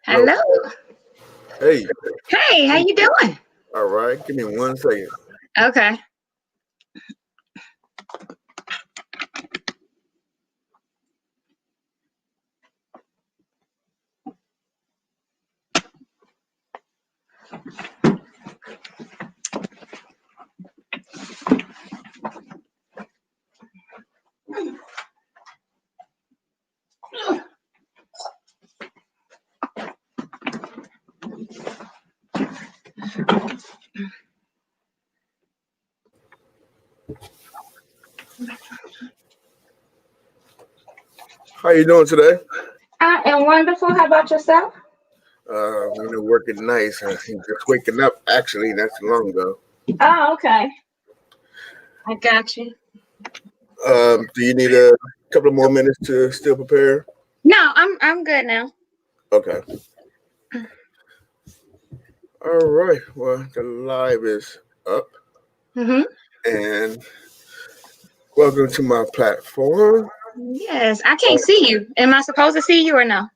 Hello. Hello. Hey, Hey, how you doing? all right. Give me 1 second. Okay. How you doing today? I am wonderful. How about yourself? Working nice. Just waking up. Actually, that's long ago. Oh, okay. I got you. Do you need a couple of more minutes to still prepare? No, I'm good now. Okay. All right. Well, the live is up, Mm-hmm. and welcome to my platform. Yes, I can't see you. Am I supposed to see you or no?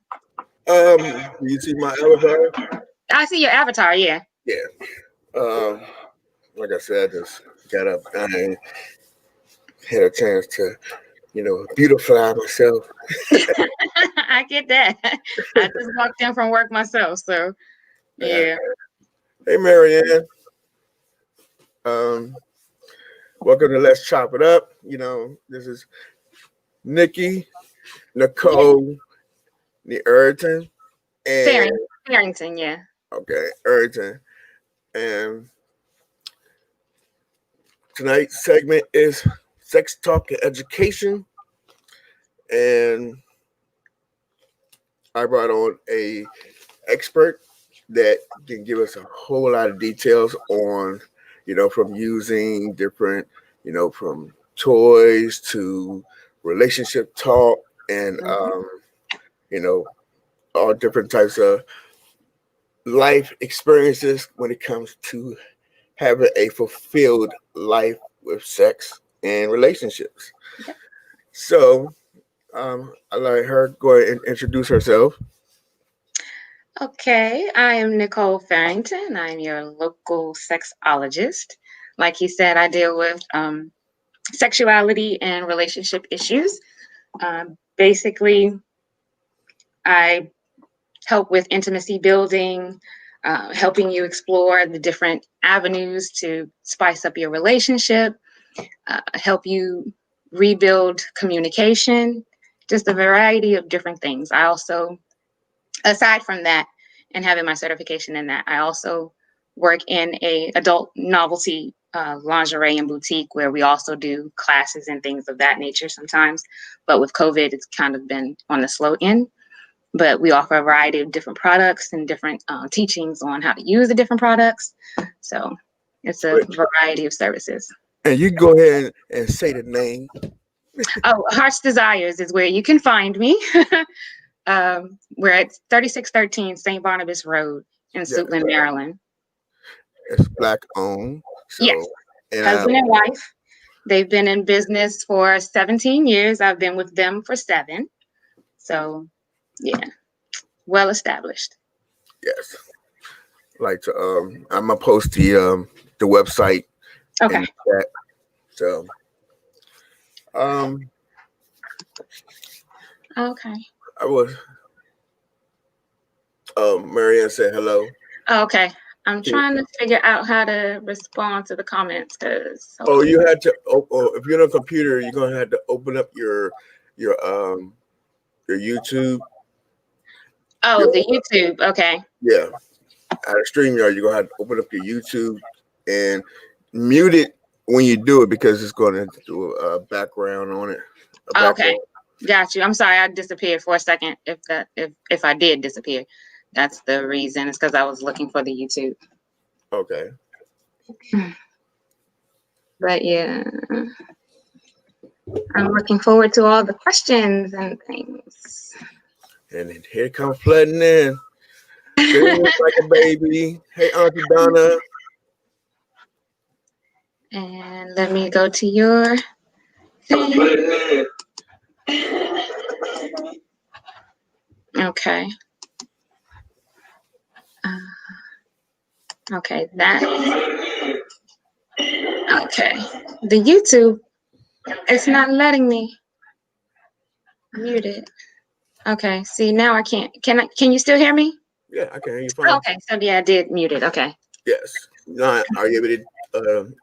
You see my avatar? I see your avatar. Yeah. Yeah. Um, like I said, I just got up. I had a chance to, beautify myself. I get that. I just walked in from work myself, so Uh, yeah. hey, Marianne. Um, Welcome to Let's Chop It Up. This is Nikki, Nicole, Nearrington, and Farrington, yeah. okay, Nearrington. And tonight's segment is sex talk and education. And I brought on a expert that can give us a whole lot of details on, from using different, from toys to relationship talk and you know, all different types of life experiences when it comes to having a fulfilled life with sex and relationships. Yep. So, I let her go ahead and introduce herself. Okay, I am Nicole Farrington. I'm your local sexologist. Like he said, I deal with sexuality and relationship issues. Basically, I help with intimacy building, helping you explore the different avenues to spice up your relationship, help you rebuild communication, just a variety of different things. I also, aside from that, and having my certification in that, I also work in a adult novelty lingerie and boutique where we also do classes and things of that nature sometimes. But with COVID, it's kind of been on the slow end. But we offer a variety of different products and different teachings on how to use the different products. So it's a variety of services. And you go ahead and say the name. Oh, Heart's Desires is where you can find me. We're at 3613 St. Barnabas Road in Yeah, Suitland, Maryland. it's black owned. So, Yes, and husband and wife. They've been in business for 17 years. I've been with them for 7. So, yeah, well established. yes, like to I'm gonna post the website Okay. in the chat. So, Okay. I was. Marianne said hello. Okay. I'm trying to figure out how to respond to the comments because. Oh, you had to. If you're on a computer, you're gonna have to open up your YouTube. The YouTube. Okay. Yeah, at a StreamYard, you're gonna have to open up your YouTube and mute it when you do it because it's gonna do a background on it. Okay. Got you. I'm sorry, I disappeared for a second. If I did disappear, that's the reason. It's because I was looking for the YouTube. Okay. But yeah, I'm looking forward to all the questions and things. And then here comes flooding in. Like a baby. Hey, Auntie Donna. And let me go to your thing. Okay. Okay, that. Okay, the YouTube. It's not letting me mute it. Okay, see now I can't. Can you still hear me? Yeah, I can hear you fine. Okay, so yeah, I did mute it. Okay. Yes. Now, are you able to?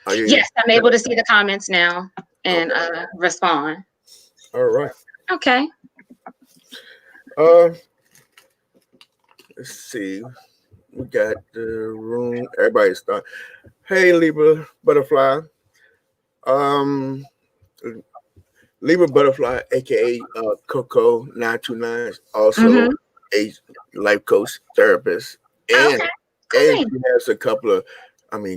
Are you? Yes, I'm able to see the comments now and Okay. respond. All right. Okay. Uh, let's see. We got the room. Everybody's done. Hey, Libra Butterfly. Um, Libra Butterfly, aka Coco 929, is also Mm-hmm. a life coach therapist, and Okay. and Great. she has a couple of,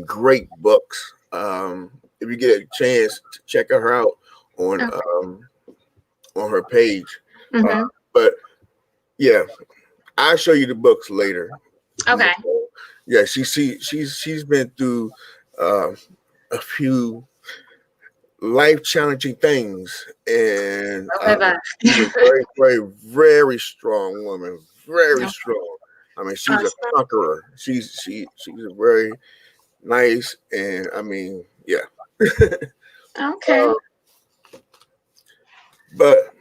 great books. If you get a chance to check her out on Okay. her page, uh, Mm-hmm. but yeah, I'll show you the books later. Okay. Yeah, she's been through uh, a few life challenging things, and Okay. Bye. she's a very, very, very strong woman. Very Okay. strong. I mean, she's a Awesome. conqueror. She's a very nice, and yeah. Okay. But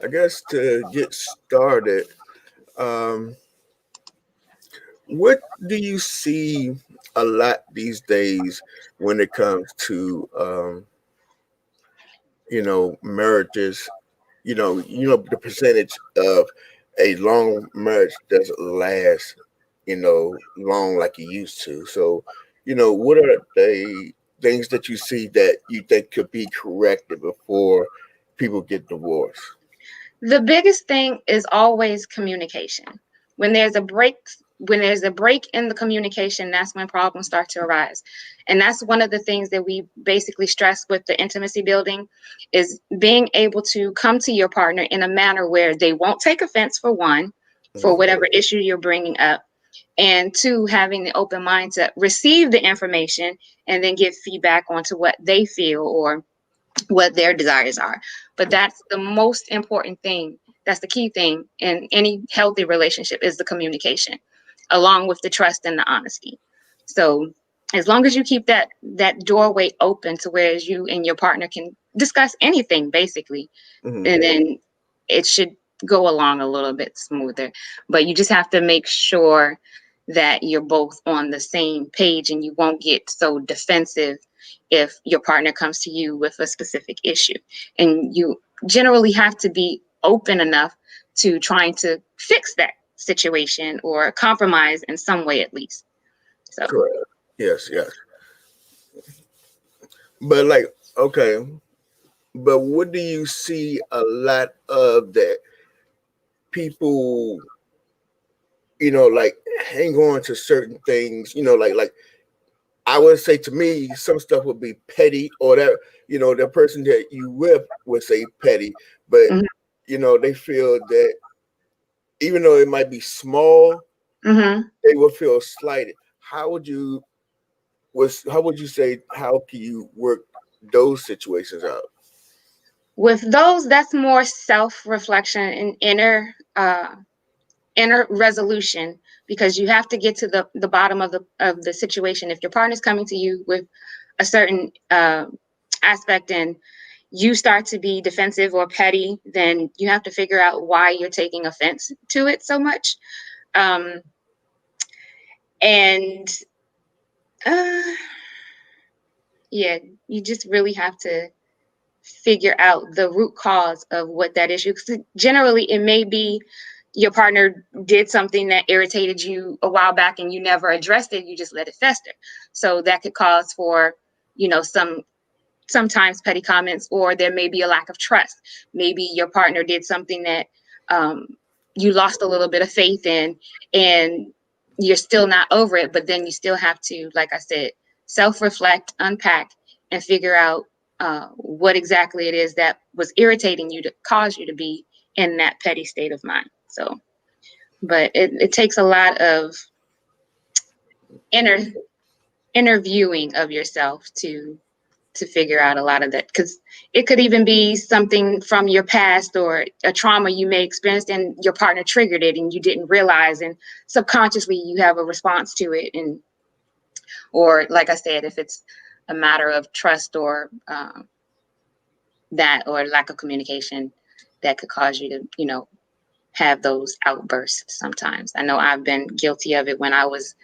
I guess to get started, um, what do you see a lot these days when it comes to marriages? The percentage of a long marriage doesn't last, long like it used to. So, what are the things that you see that you think could be corrected before people get divorced? The biggest thing is always communication. When there's a break, when there's a break in the communication, that's when problems start to arise. And that's one of the things that we basically stress with the intimacy building is being able to come to your partner in a manner where they won't take offense for one, for Mhm. whatever issue you're bringing up, and two, having the open mind to receive the information and then give feedback onto what they feel or what their desires are. But that's the most important thing. That's the key thing in any healthy relationship is the communication, along with the trust and the honesty. So as long as you keep that doorway open to where you and your partner can discuss anything basically, Mhm. and then it should go along a little bit smoother. But you just have to make sure that you're both on the same page and you won't get so defensive if your partner comes to you with a specific issue. And you generally have to be open enough to trying to fix that situation or compromise in some way at least. So Correct. Yes, yes. But like, okay, but what do you see a lot of that people, like hang on to certain things, like I would say to me, some stuff would be petty, or that the person that you with would say petty, but mhm, they feel that even though it might be small, mhm. they will feel slighted. How would you say, how can you work those situations out? With those, that's more self-reflection and inner resolution, because you have to get to the bottom of the situation. If your partner's coming to you with a certain aspect and you start to be defensive or petty, then you have to figure out why you're taking offense to it so much. Um, and uh, yeah, you just really have to figure out the root cause of what that issue. Because generally, it may be your partner did something that irritated you a while back, and you never addressed it. You just let it fester. So that could cause for sometimes petty comments, or there may be a lack of trust. Maybe your partner did something that um, you lost a little bit of faith in, and you're still not over it. But then you still have to, like I said, self-reflect, unpack, and figure out what exactly it is that was irritating you to cause you to be in that petty state of mind. So, but it takes a lot of inner interviewing of yourself to to figure out a lot of that, because it could even be something from your past or a trauma you may experience and your partner triggered it and you didn't realize, and subconsciously you have a response to it. And or like I said, if it's a matter of trust or that or lack of communication, that could cause you to, have those outbursts sometimes. I know I've been guilty of it when I was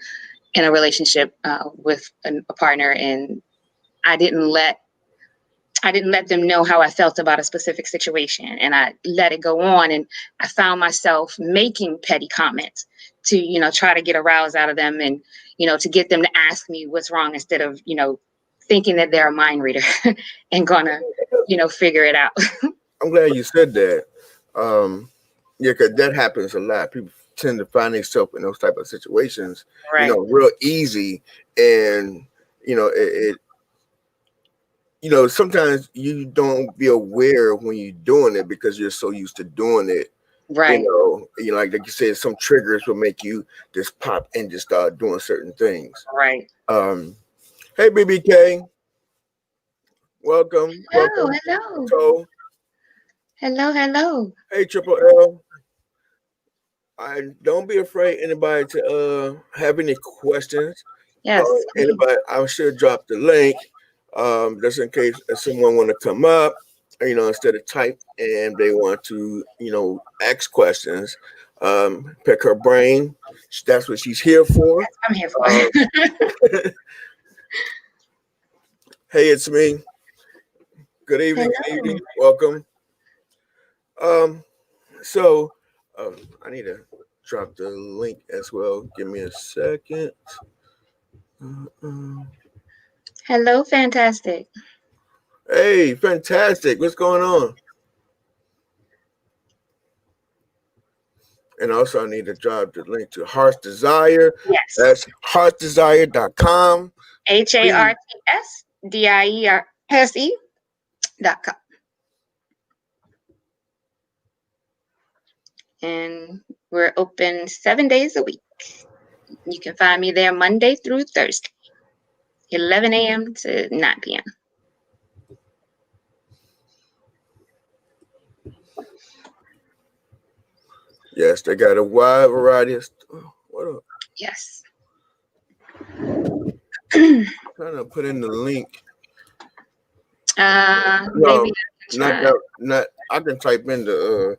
in a relationship with a partner, and I didn't let them know how I felt about a specific situation, and I let it go on, and I found myself making petty comments to, try to get a rouse out of them, and, to get them to ask me what's wrong instead of, thinking that they're a mind reader and gonna, figure it out. I'm glad you said that. Yeah, because that happens a lot. People tend to find themselves in those type of situations, Right. Real easy, and sometimes you don't be aware when you're doing it because you're so used to doing it. Right. Like you said, some triggers will make you just pop and just start doing certain things. Right. Hey, BBK, welcome. Hello. Welcome. Hello. So, Hello. hey, Triple L. Don't be afraid anybody to have any questions. Yes. Anybody, I should drop the link just in case someone want to come up, instead of type and they want to, ask questions. Pick her brain. That's what she's here for. I'm here for. Hey, it's me. Good evening. Hello. Good evening. Welcome. So I need to drop the link as well. Give me a second. Hello, fantastic. Hey, fantastic. What's going on? And also I need to drop the link to Heart's Desire. Yes. That's heartsdesire.com. HARTSDIERSE.com. And we're open 7 days a week. You can find me there Monday through Thursday, 11 a.m. to 9 p.m. Yes, they got a wide variety of stuff. What up? Yes. Trying to put in the link. Maybe not. I can type in the.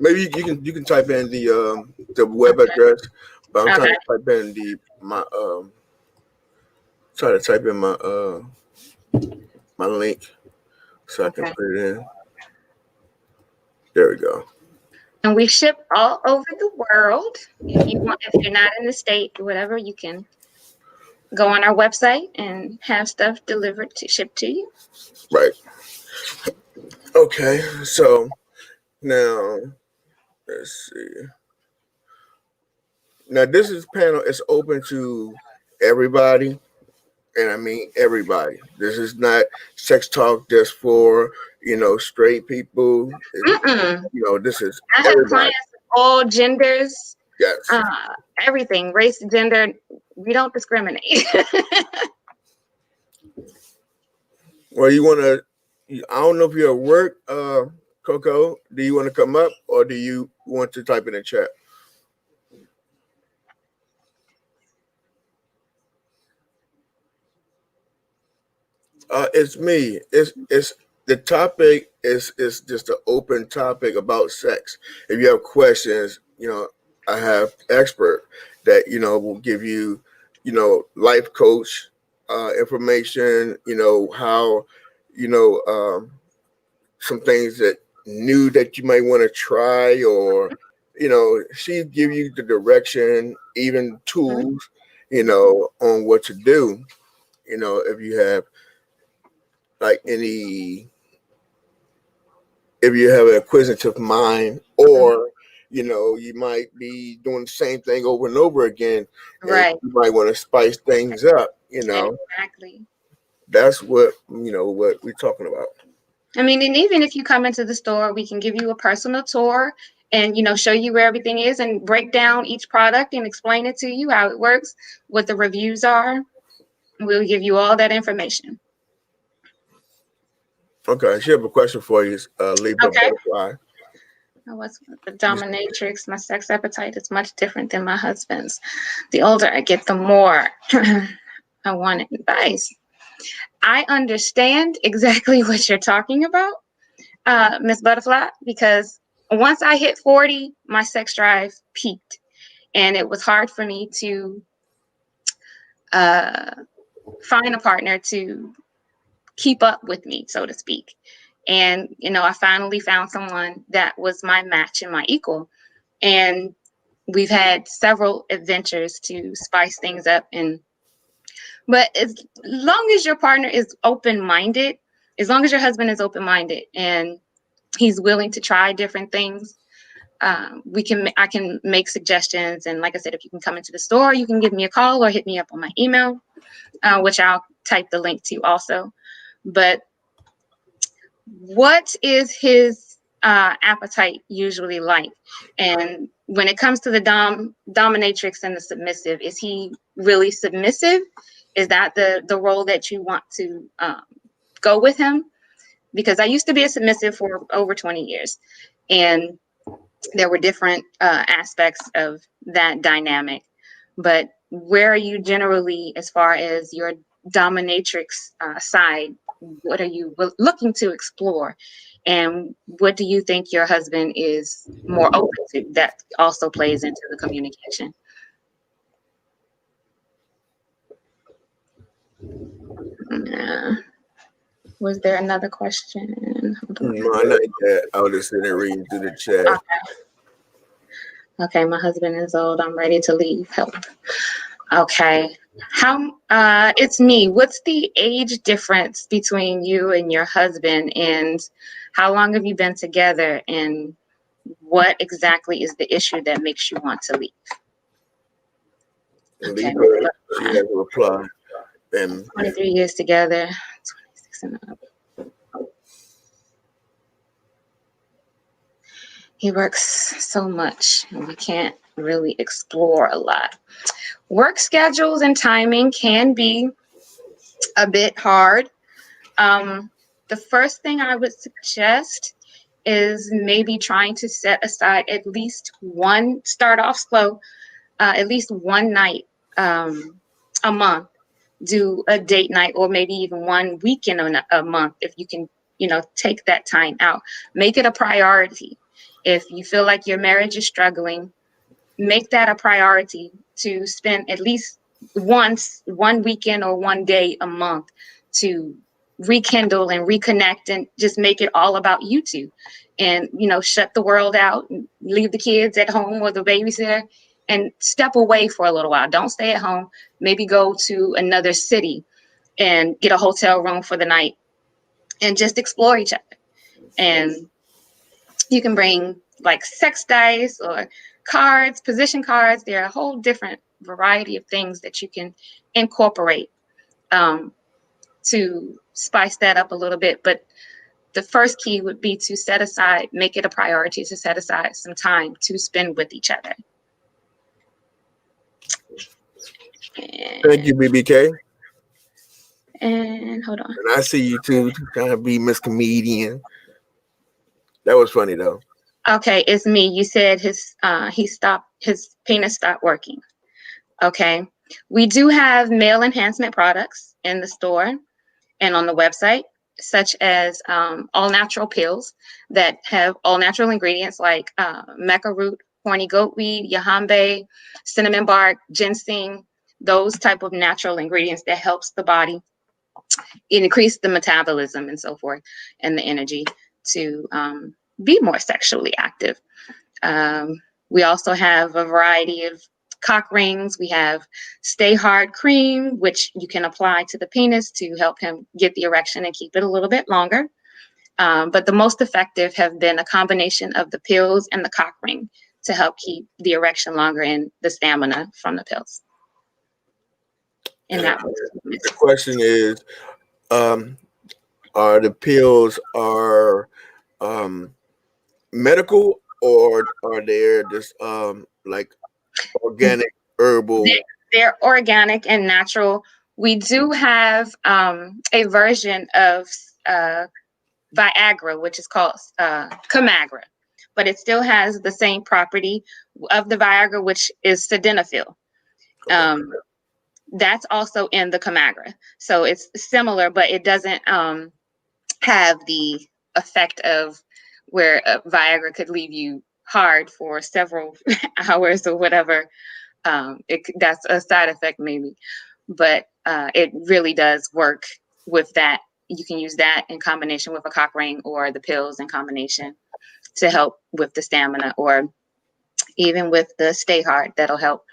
Maybe you can type in the web address, but I'm trying to type in try to type in my link so I can put it in. There we go. And we ship all over the world. If you're not in the state, whatever, you can go on our website and have stuff shipped to you. Right. Okay. So now let's see. Now this panel is open to everybody, and I mean everybody. This is not sex talk just for straight people. This is I have everybody. clients of all genders. Yes. Everything, race, gender. We don't discriminate. Well, you want to? I don't know if you're at work, Coco. Do you want to come up, or do you want to type in the chat? It's me. It's the topic is just an open topic about sex. If you have questions, I have expert that will give you, life coach information. How, some things that new that you might want to try, or she give you the direction, even tools, on what to do. If you have like if you have an acquisitive mind, or you might be doing the same thing over and over again, right? You might want to spice things up. Exactly. That's what what we're talking about. I mean, and even if you come into the store, we can give you a personal tour and show you where everything is and break down each product and explain it to you, how it works, what the reviews are. We'll give you all that information. Okay, she have a question for you, Libra Okay. Butterfly. I was the dominatrix. My sex appetite is much different than my husband's. The older I get, the more I want advice. I understand exactly what you're talking about, Miss Butterfly, because once I hit 40, my sex drive peaked. And it was hard for me to uh, find a partner to keep up with me, so to speak. And, I finally found someone that was my match and my equal. And we've had several adventures to spice things up. But as long as your partner is open-minded, as long as your husband is open-minded and he's willing to try different things, I can make suggestions. And like I said, if you can come into the store, you can give me a call or hit me up on my email, which I'll type the link to also. But what is his appetite usually like? And when it comes to the dominatrix and the submissive, is he really submissive? Is that the role that you want to go with him? Because I used to be a submissive for over 20 years, and there were different aspects of that dynamic. But where are you generally as far as your dominatrix side? What are you looking to explore? And what do you think your husband is more open to? That also plays into the communication. Uh, was there another question? Hold on. No, not yet. I was just sitting there reading through the chat. Okay, my husband is old. I'm ready to leave. Help. Okay. It's me. What's the age difference between you and your husband, and how long have you been together, and what exactly is the issue that makes you want to leave? Okay. Libra, she has a reply. And 23 years together, 26 and up. He works so much, and we can't really explore a lot. Work schedules and timing can be a bit hard. The first thing I would suggest is maybe trying to set aside at least start off slow, at least one night a month, do a date night, or maybe even one weekend a month if you can, take that time out. Make it a priority. If you feel like your marriage is struggling, make that a priority to spend at least one weekend or one day a month to rekindle and reconnect and just make it all about you two. And, shut the world out and leave the kids at home or the babysitter and step away for a little while. Don't stay at home. Maybe go to another city and get a hotel room for the night and just explore each other. And you can bring like sex dice or cards, position cards. There are a whole different variety of things that you can incorporate to spice that up a little bit. But the first key would be to make it a priority to set aside some time to spend with each other. thank you, BBK. And hold on. And I see you too, trying to be Miss Comedian. That was funny though. Okay, it's me. You said his penis stopped working. Okay. We do have male enhancement products in the store and on the website, such as all natural pills that have all natural ingredients like mecha root, horny goatweed, yahambe, cinnamon bark, ginseng, those type of natural ingredients that helps the body increase the metabolism and so forth, and the energy to be more sexually active. We also have a variety of cock rings. We have Stay Hard Cream, which you can apply to the penis to help him get the erection and keep it a little bit longer. But the most effective have been a combination of the pills and the cock ring to help keep the erection longer and the stamina from the pills. And that was the question is, are the pills medical, or are they just like organic herbal? They're organic and natural. We do have a version of Viagra, which is called Comagra, but it still has the same property of the Viagra, which is sildenafil. Okay. That's also in the Comagra, so it's similar, but it doesn't have the effect of where Viagra could leave you hard for several hours or whatever. That's a side effect maybe, but it really does work with that. You can use that in combination with a cock ring or the pills in combination to help with the stamina, or even with the stay hard. That'll help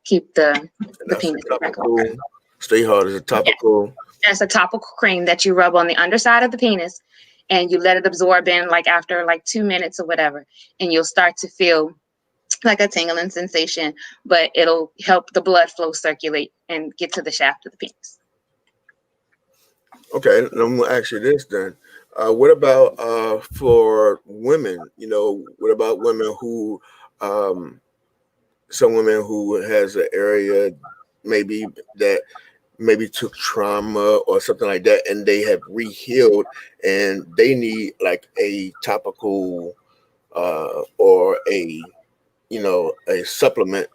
keep the That's a penis back on. topical. Stay hard is a topical. That's a topical cream that you rub on the underside of the penis, and you let it absorb in like after like 2 minutes or whatever, and you'll start to feel like a tingling sensation, but it'll help the blood flow circulate and get to the shaft of the penis. Okay, I'm gonna ask you this then. What about for women? What about women who, um, some women who has an area maybe that maybe took trauma or something like that, and they have rehealed, and they need like a topical or a supplement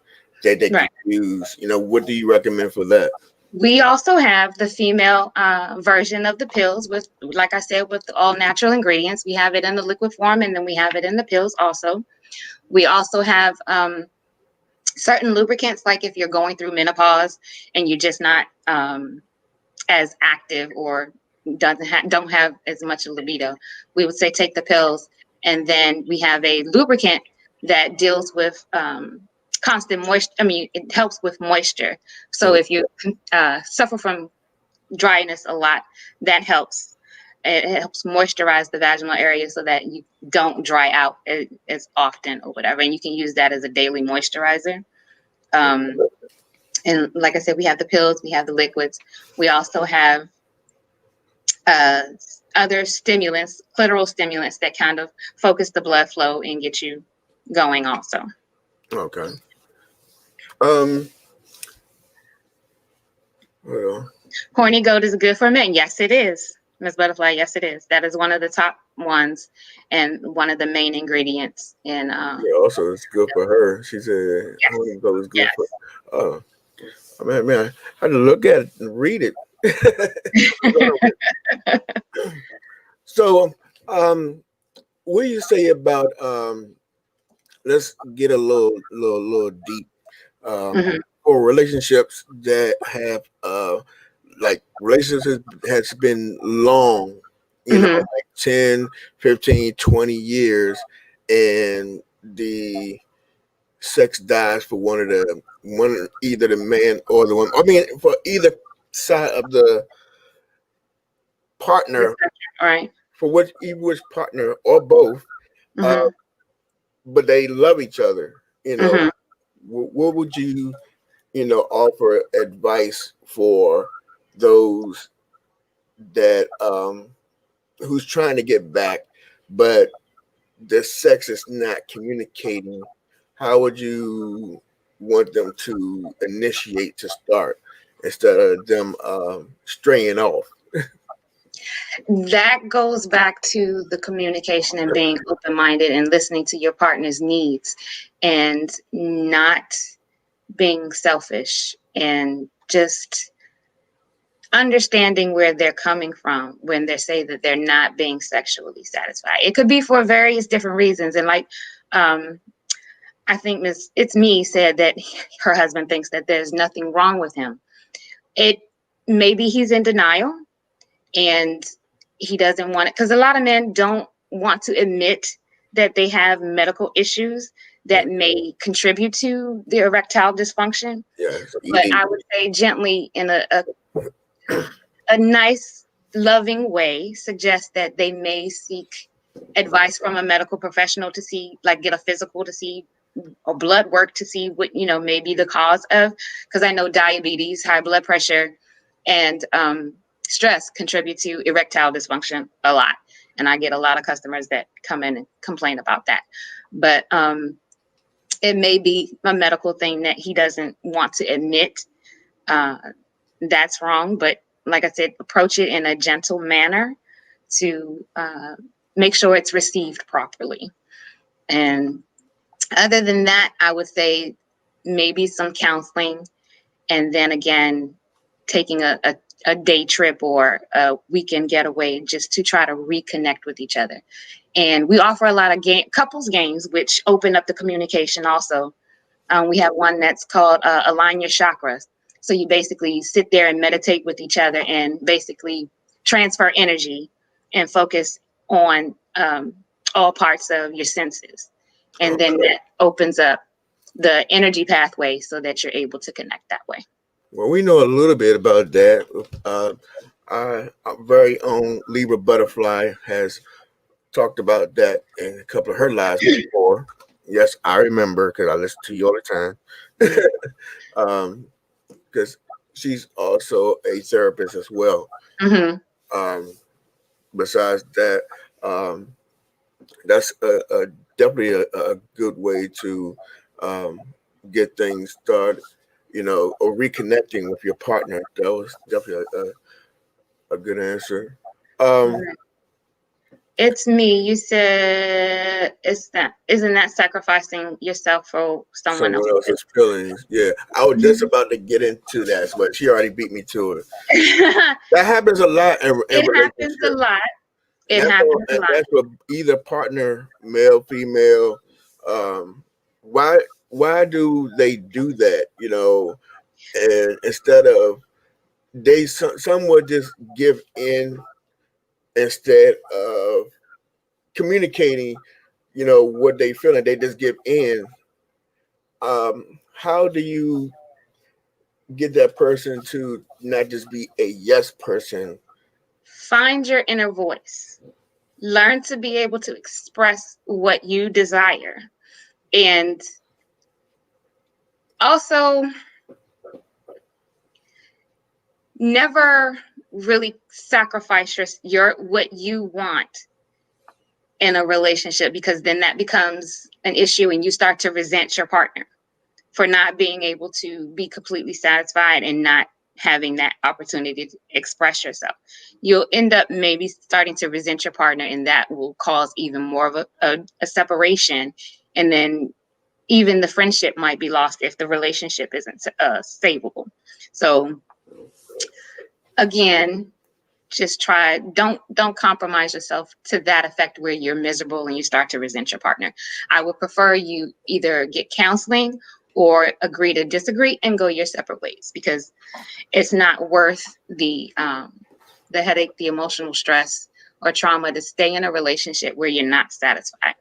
that they can Right. use. What do you recommend for that? We also have the female version of the pills with, like I said, with all natural ingredients. We have it in the liquid form, and then we have it in the pills also. We also have certain lubricants, like if you're going through menopause and you're just not as active or don't have as much libido, we would say take the pills. And then we have a lubricant that deals with constant moisture. I mean, it helps with moisture. So if you suffer from dryness a lot, that helps. It helps moisturize the vaginal area so that you don't dry out as often or whatever. And you can use that as a daily moisturizer. And like I said, we have the pills, we have the liquids. We also have uh, other stimulants, clitoral stimulants that kind of focus the blood flow and get you going also. Okay. Um. Well, Horny goat is good for men. Yes, it is. Ms. Butterfly, yes, it is. That is one of the top ones and one of the main ingredients in. yeah. Also, it's good for her. She said Yes, honey goat is good for. yes. Oh, man, I had to look at it and read it. So, what do you say about let's get a little deep. Mhm, For relationships that have like relationships has been long, mhm, like 10, 15, 20 years, and the sex dies for either the man or the woman. I mean, for either side of the partner, right. for which partner or both, uh, Mhm, but they love each other. mhm. What would you offer advice for those that who's trying to get back, but the sex is not communicating? How would you want them to initiate to start instead of them straying off? That goes back to the communication and being open minded and listening to your partner's needs and not being selfish and just understanding where they're coming from when they say that they're not being sexually satisfied. It could be for various different reasons. And like, um, I think Miss It's Me said that her husband thinks that there's nothing wrong with him. It Maybe he's in denial and he doesn't want it, because a lot of men don't want to admit that they have medical issues that may contribute to the erectile dysfunction. Yes, But ED. I would say gently, in a nice, loving way, suggest that they may seek advice from a medical professional to see, like, get a physical to see, or blood work to see what may be the cause of. Because I know diabetes, high blood pressure, and stress contribute to erectile dysfunction a lot. And I get a lot of customers that come in and complain about that. But it may be a medical thing that he doesn't want to admit. Uh, that's wrong. But like I said, approach it in a gentle manner to make sure it's received properly. And other than that, I would say maybe some counseling, and then again, taking a day trip or a weekend getaway just to try to reconnect with each other. And we offer a lot of couples games, which open up the communication also. We have one that's called Align Your Chakras. So you basically sit there and meditate with each other and basically transfer energy and focus on all parts of your senses. And then that opens up the energy pathway so that you're able to connect that way. Well, we know a little bit about that. Our very own Libra Butterfly has talked about that in a couple of her lives before. Yes, I remember because I listen to you all the time. Because she's also a therapist as well. Mm-hmm. Besides that, that's definitely a good way to get things started, or reconnecting with your partner. That was definitely a good answer. It's me. You said isn't that sacrificing yourself for someone Someone else? else's feelings. Yeah, I was just about to get into that, but she already beat me to it. That happens a lot in It happens a lot. It happens a lot. That's with either partner, male, female. Why do they do that? And instead of some would just give in instead of communicating. What they feel, and they just give in. How do you get that person to not just be a yes person? Find your inner voice. Learn to be able to express what you desire. And also, never really sacrifice your what you want in a relationship, because then that becomes an issue and you start to resent your partner for not being able to be completely satisfied and not having that opportunity to express yourself. You'll end up maybe starting to resent your partner, and that will cause even more of a separation. And then even the friendship might be lost if the relationship isn't savable. So again, just don't compromise yourself to that effect where you're miserable and you start to resent your partner. I would prefer you either get counseling or agree to disagree and go your separate ways, because it's not worth the headache, the emotional stress or trauma to stay in a relationship where you're not satisfied.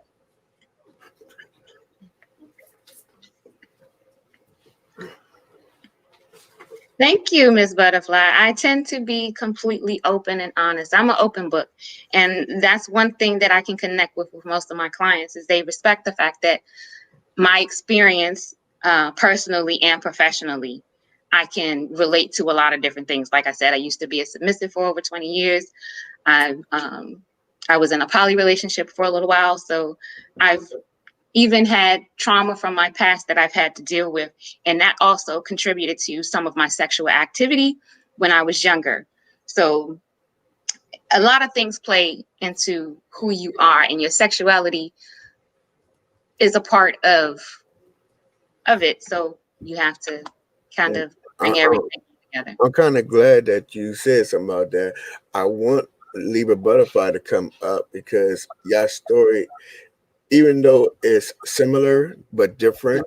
Thank you, Ms. Butterfly. I tend to be completely open and honest. I'm an open book. And that's one thing that I can connect with most of my clients, is they respect the fact that my experience personally and professionally, I can relate to a lot of different things. Like I said, I used to be a submissive for over 20 years. I was in a poly relationship for a little while. So I've even had trauma from my past that I've had to deal with. And that also contributed to some of my sexual activity when I was younger. So a lot of things play into who you are, and your sexuality is a part of it. So you have to kind of bring everything together. I'm kind of glad that you said something about that. I want Libra Butterfly to come up because your story, even though it's similar but different,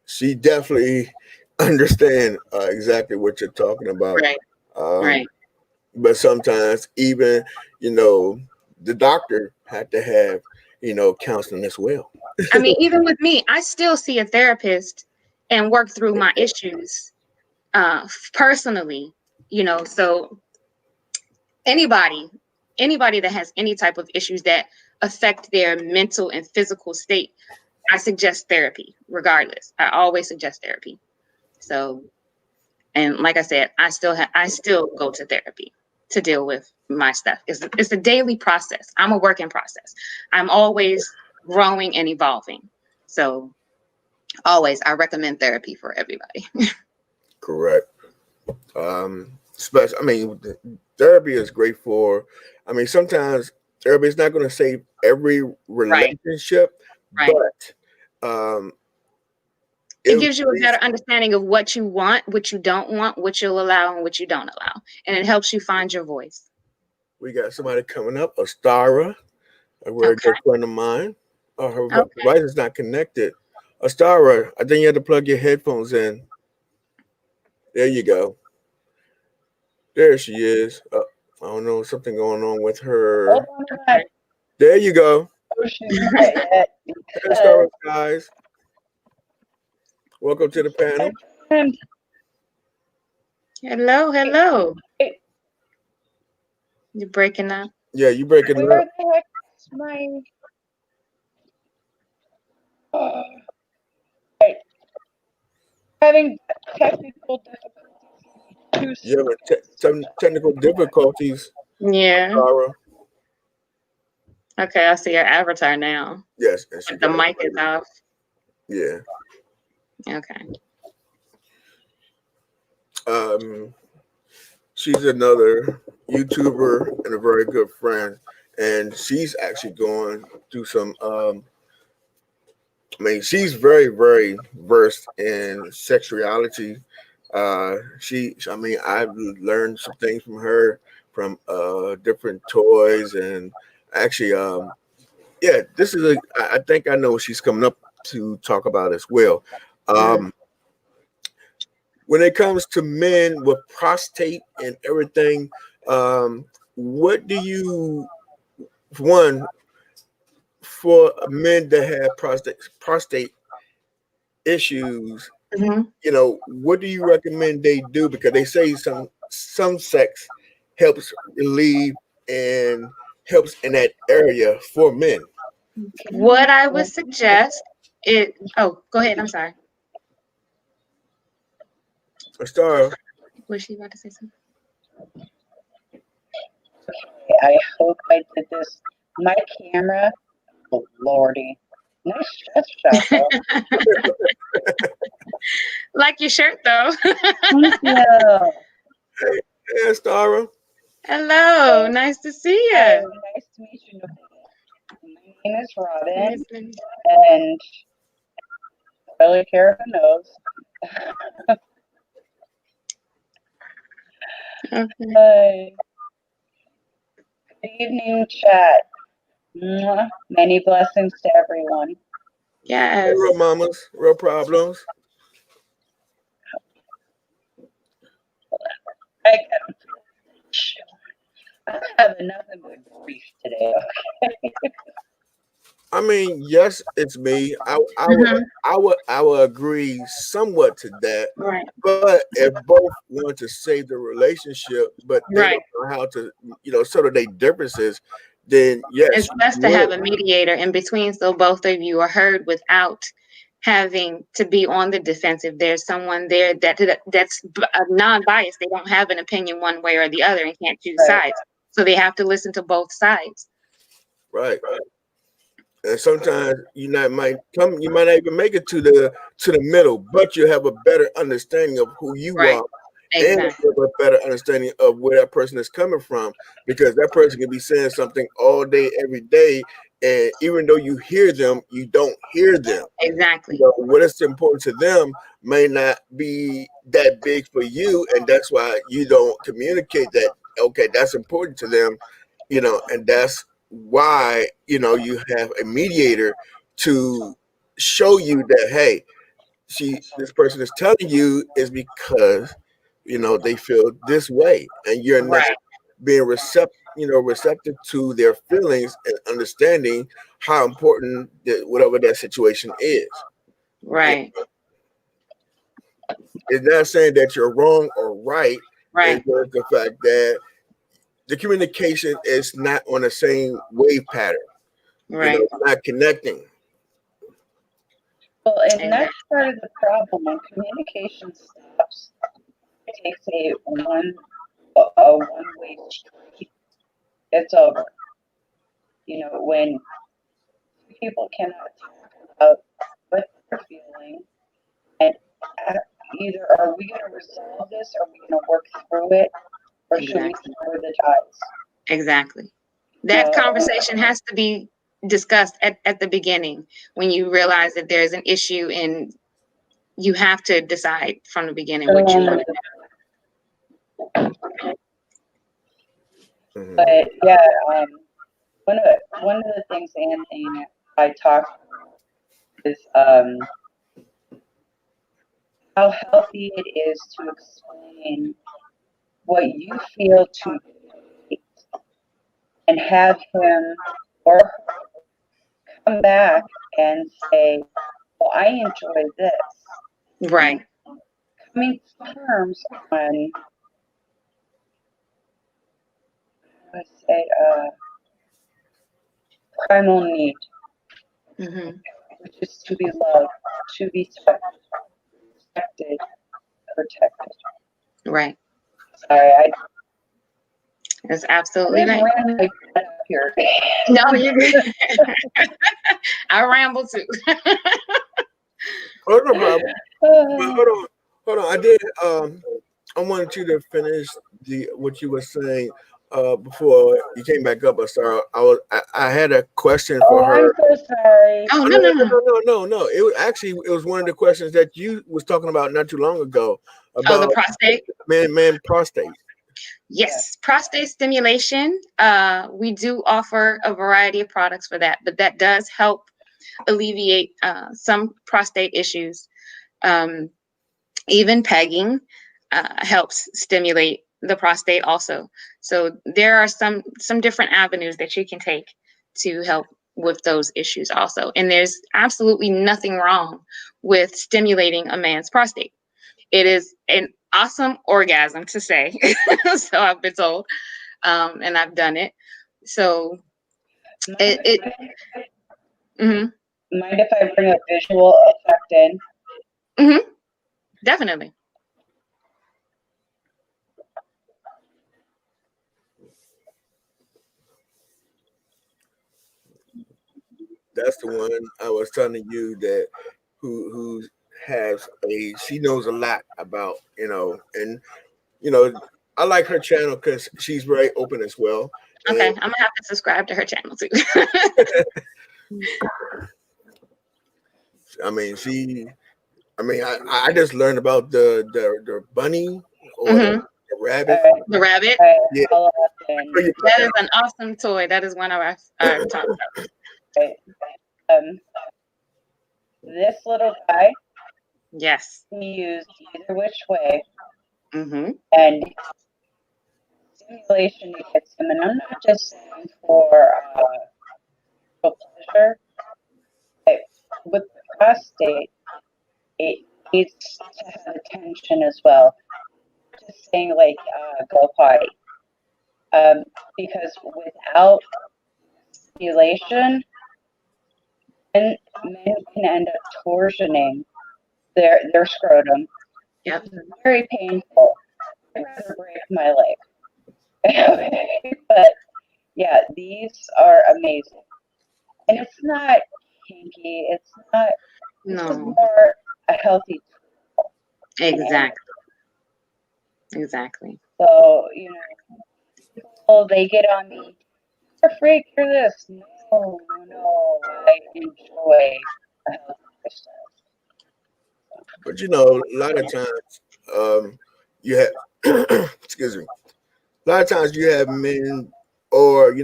she definitely understand exactly what you're talking about. Right. Right. But sometimes even, the doctor had to have, counseling as well. I mean, even with me, I still see a therapist and work through my issues personally, so anybody that has any type of issues that affect their mental and physical state, I suggest therapy regardless. I always suggest therapy. So, and like I said, I still go to therapy to deal with my stuff. It's a daily process. I'm a work in process. I'm always growing and evolving. So always, I recommend therapy for everybody. Correct. Especially, therapy is great for. I mean, sometimes therapy is not going to save every Right, relationship, right. but um, It it, gives you a better understanding of what you want, what you don't want, what you'll allow, and what you don't allow. And it helps you find your voice. we got somebody coming up, Astara, a very Okay. good friend of mine. Her Okay. device is not connected. Astara, I think you have to plug your headphones in. There you go. There she is. I don't know, something going on with Hold her. on a Okay. minute. There you go. Oh, she's not yet Hey, Astara, because guys. Welcome to the panel. and Hello, hello. wait, You're breaking up. Yeah, you breaking it where up. the heck is my uh, right, having technical difficulties. You having some technical difficulties, Yeah. Astara? Okay, I see your avatar now. Yes, and she But the got it. mic is off. Yeah. Okay. Um, she's another YouTuber and a very good friend, and she's actually going through some. I mean, she's very, very versed in sexuality. I mean, I've learned some things from her, from different toys, and actually, yeah, this is a. I think I know what she's coming up to talk about as well. Mm. Um, when it comes to men with prostate and everything, what do you one for men that have prostate issues? Mhm. What do you recommend they do? Because they say some sex helps relieve and helps in that area for men. What I would suggest is, oh, go ahead. I'm sorry. Star, Was she about to say something? I hope I did this. My camera, oh lordy, nice chest shot though. Like your shirt, though. Thank you. yeah, Star. Hello. Nice to see Hi, you. nice to meet you, Nicole. My name is Robin, Listen. and I really care who knows. Okay. Hi. Good evening, chat. Mwah. Many blessings to everyone. Hey, Yes. real mamas, real problems. I I'm having nothing but grief today. Okay. I mean, yes, it's me. Mhm. I would agree somewhat to that. Right. But if both want to save the relationship, but they Right. don't know how to, sort of their differences, then yes, It's you best to have would. a mediator in between so both of you are heard without having to be on the defensive. There's someone there that's non-biased. They don't have an opinion one way or the other and can't choose Right. sides. So they have to listen to both sides. Right. And sometimes you might not even make it to the middle, but you have a better understanding of who you Right. are, and Exactly. you have a better understanding of where that person is coming from, because that person can be saying something all day, every day, and even though you hear them, you don't hear them. Exactly. What is important to them may not be that big for you, and that's why you don't communicate that. Okay, that's important to them, and that's why you have a mediator to show you that, hey, this person is telling you is because they feel this way, and you're not Right. being receptive to their feelings and understanding how important whatever that situation is. Right. It's not saying that you're wrong or right. It's Right. just the fact that the communication is not on the same wave pattern. Right. It's not connecting. Well, and Exactly. that's part of the problem. When communication stops, it takes a one way street. It's over. When people cannot talk about what they're feeling, and either are we going to resolve this, or are we going to work through it, or should we Exactly. sever the ties? Exactly. That conversation has to be discussed at the beginning when you realize that there's an issue, and you have to decide from the beginning what you want to Mhm. But yeah, one of the things Anthony and I talked is how healthy it is to explain what you feel to Kate and have him or her come back and say, "Well, I enjoy this." do. Right. Coming to terms on, let's say, primal need, Hmm. which is to be loved, to be touched, respected, protected. Right. Sorry, That's I absolutely just right. ran my butt up here. No, you're good. I ramble too. Oh, no problem. But hold on. I did. I wanted you to finish what you were saying before you came back up. I had a question for Oh, I'm her. so sorry. Oh, Oh, no, no, no, no, no, no. no, no, no. It was one of the questions that you was talking about not too long ago Oh, the about prostate. man prostate. Yes, prostate stimulation. We do offer a variety of products for that, but that does help alleviate some prostate issues. Um, Even pegging helps stimulate the prostate also. So there are some different avenues that you can take to help with those issues also. And there's absolutely nothing wrong with stimulating a man's prostate. It is an awesome orgasm to say. So I've been told, and I've done it. So it mhm, Mind if I bring a visual effect in? mhm, definitely. That's the one I was telling you that who has she knows a lot about, and I like her channel because she's very open as well. Okay, And I'm gonna have to subscribe to her channel too. I mean, I just learned about the bunny or the Hmm. rabbit. All right, The rabbit. all right, Yeah, follow up then. That is an awesome toy. That is one of our top. Right. Um, this little guy Yes. can be used either which way, Hmm. and stimulation gets him. And I'm not just saying for pleasure, but with the prostate, it needs to have attention as well. Just saying like go potty, because without stimulation, then men can end up torsioning their scrotum, which Yep. is very painful. I'd rather break my leg. But yeah, these are amazing. And it's not kinky, this is No. more a healthy tool. Exactly. Exactly. So, people, they get on me, you're a freak, you're this. No, no, I enjoy a healthy lifestyle. but a lot of times, you have excuse me. A lot of times you have men, or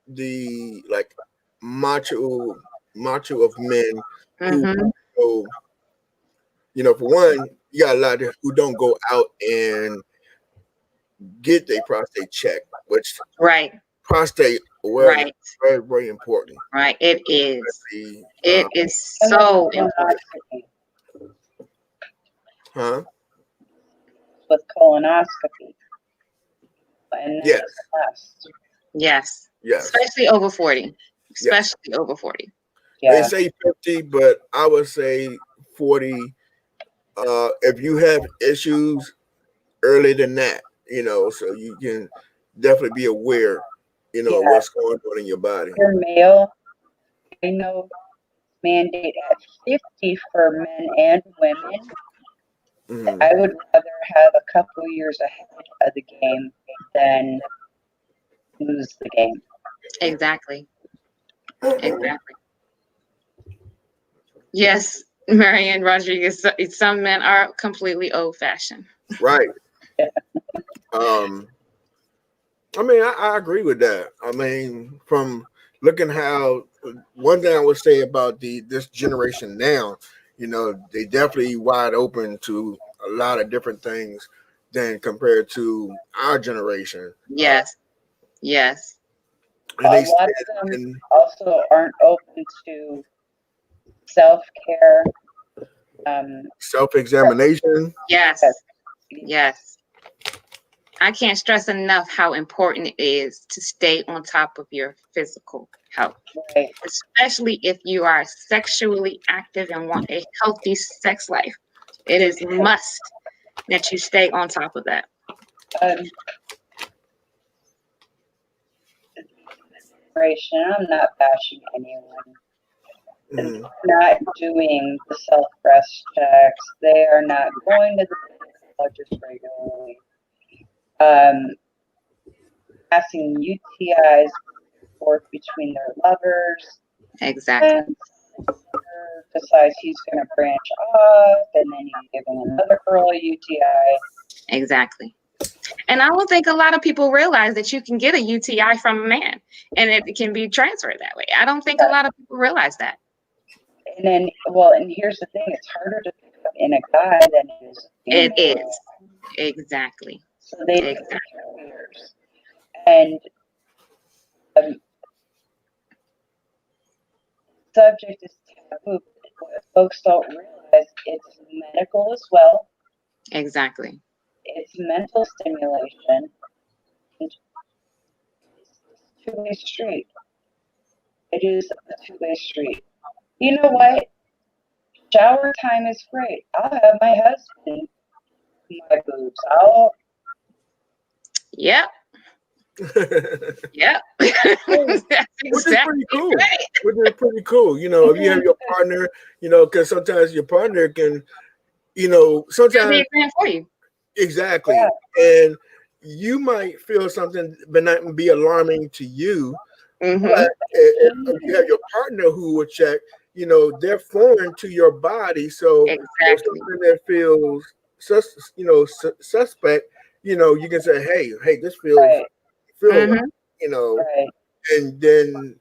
the like macho of men who, Hmm. go, for one, you got a lot of who don't go out and get their prostate checked, which Right. prostate awareness Right. is very, very important. Right. It is. The It is And with so important. colonoscopy, huh? with colonoscopy, and that Yes, is a must. Yes. yes, Especially over 40. yes. Especially over 40. They Yeah, say 50, but I would say 40. If you have issues earlier than that, so you can definitely be aware, yeah. what's going on in your body. If you're male, I know mandate at 50 for men and women. Mhm. I would rather have a couple years ahead of the game than lose the game. Exactly. Exactly. Yes, Marianne Rodriguez. Some men are completely old-fashioned. Right. I mean, I agree with that. I mean, from looking how one thing I would say about this generation now, they definitely wide open to a lot of different things than compared to our generation. Yes. Yes. And A they lot of them and also aren't open to self-care. self-examination. Yes. Yes, Yes. I can't stress enough how important it is to stay on top of your physical health, right. especially if you are sexually active and want a healthy sex life. It is must that you stay on top of that. Um, I'm not bashing anyone. Mhm. They're not doing the self-breast checks. They are not going to the gynecologist regularly. Passing UTIs forth between their lovers. Exactly. And decides he's going to branch off, and then he's giving another girl a UTI. Exactly. And I don't think a lot of people realize that you can get a UTI from a man and it can be transferred that way. I don't think a lot of people realize that. And then, well, and here's the thing: it's harder to pick up in a guy than it is a female. It is. Exactly. So they do Exactly. carriers. And subject is taboo. What folks don't realize, it's medical as well. Exactly. It's mental stimulation. And it's a two-way street. It is a two-way street. You know what? Shower time is great. I'll have my husband do my boobs. Yep. Yep. That's Which is pretty exactly cool. right. Which is pretty cool. If you have your partner, because sometimes your partner can, Do the sometimes exam for you. exactly, Yeah. and you might feel something but not be alarming to you. Mm-hmm. But if you have your partner who will check, they're foreign to your body, so if Exactly. something that feels suspect, you can say, hey, this feels Right. feel, Mm-hmm. Right. and then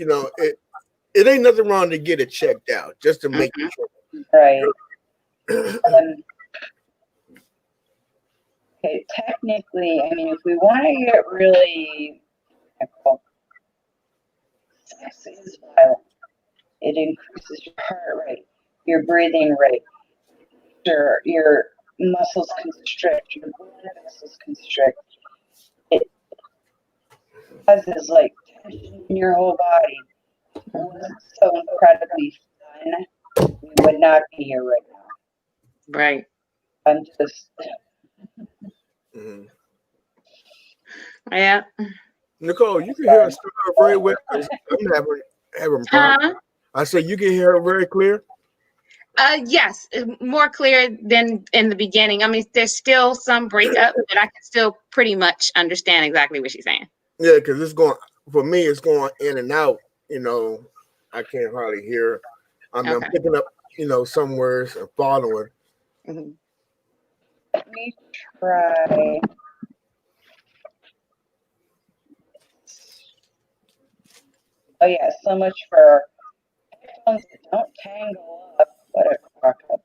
it ain't nothing wrong to get it checked out just to make Mm-hmm. sure. Right. Okay. Technically, I mean, if we want to get really technical, sex is violent. It increases your heart rate, your breathing rate, your muscles constrict, your blood vessels constrict. It causes like tension in your whole body. If it wasn't so incredibly fun, we would not be here right now. Right. I'm just Mhm. Yeah. Nicole, you can hear us very well. 'Cause I'm having problems. Huh? I said you can hear her very clear. Yes, more clear than in the beginning. I mean, there's still some breakup, but I can still pretty much understand exactly what she's saying. Yeah, because for me, it's going in and out. I can't hardly hear. I mean, I'm Okay. picking up, some words and following. Mm-hmm. let me try. Oh yeah, so much for headphones that don't tangle up. What a crock up.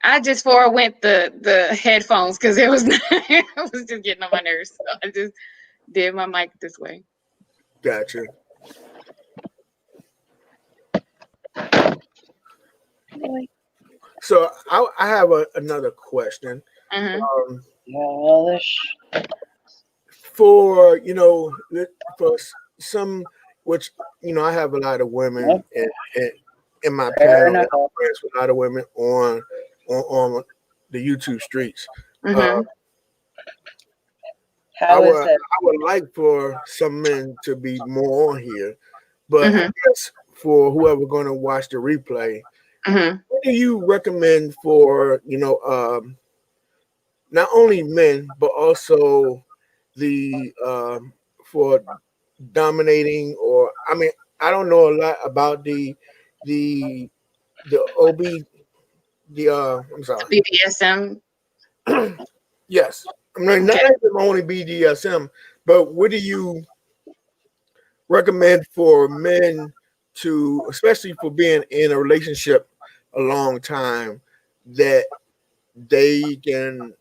I just forwent the headphones because it was it was just getting on my nerves. So I just did my mic this way. Gotcha. So I have another question. Mm-hmm. Yellowish. For for some, which I have a lot of women in my Fair panel. enough. I'm friends with a lot of women on the YouTube streets. Mm-hmm. How is it? I would like for some men to be more on here, but I Mm-hmm. guess for whoever going to watch the replay, Mm-hmm. What do you recommend for, not only men, but also the for dominating, or I mean, I don't know a lot about the OB, I'm sorry. BDSM. Yes. I mean, not Okay. even only BDSM, but what do you recommend for men to, especially for being in a relationship a long time, that they can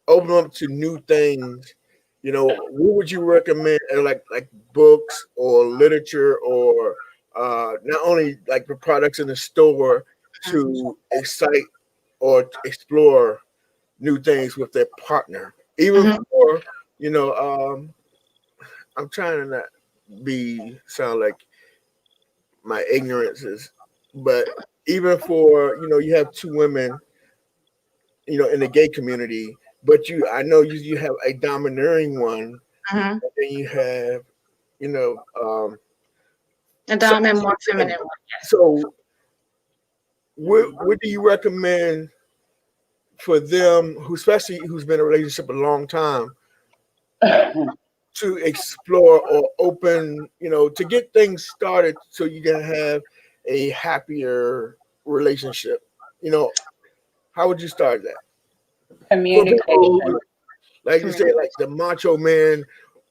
open up to new things? What would you recommend, like books or literature, or not only like the products in the store, to excite or to explore new things with their partner, even Mm-hmm. for, you know, I'm trying to not be sound like my ignorance is, but even for, you have two women, in the gay community, but I know you have a domineering one, Mm-hmm. and then you have, you know, A so, dominant, more feminine one. so what do you recommend for them, who, especially who's been in a relationship a long time, to explore or open, to get things started so you can have a happier relationship? You know, how would you start that? For people Communication. who, like you say, like the macho man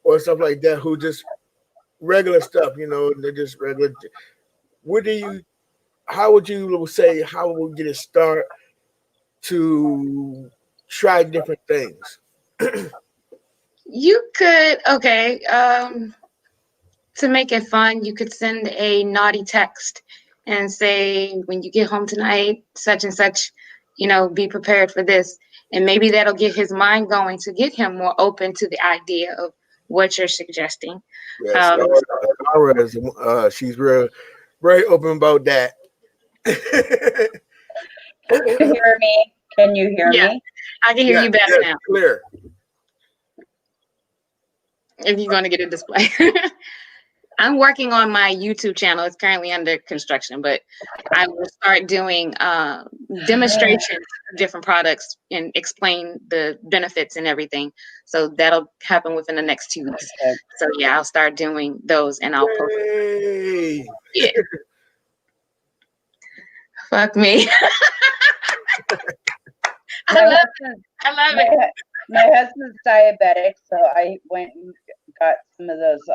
or stuff like that, who just regular stuff, they're just regular. What do you, how would you say, how would get it start to try different things? You could, okay, to make it fun, you could send a naughty text and say, when you get home tonight, such and such, be prepared for this. And maybe that'll get his mind going to get him more open to the idea of what you're suggesting. Yes, Um, Laura is, she's real, very open about that. Can you hear me? Can you hear yeah, me? I can hear Yes, you better yes, now clear. if you're going to get a display. I'm working on my YouTube channel. It's currently under construction, but I will start doing demonstrations of different products and explain the benefits and everything. So that'll happen within the next 2 weeks. Okay. So yeah, I'll start doing those and I'll post. Yay! Yeah, fuck me. My I love, husband, I love my, it. my husband's diabetic, so I went and got some of those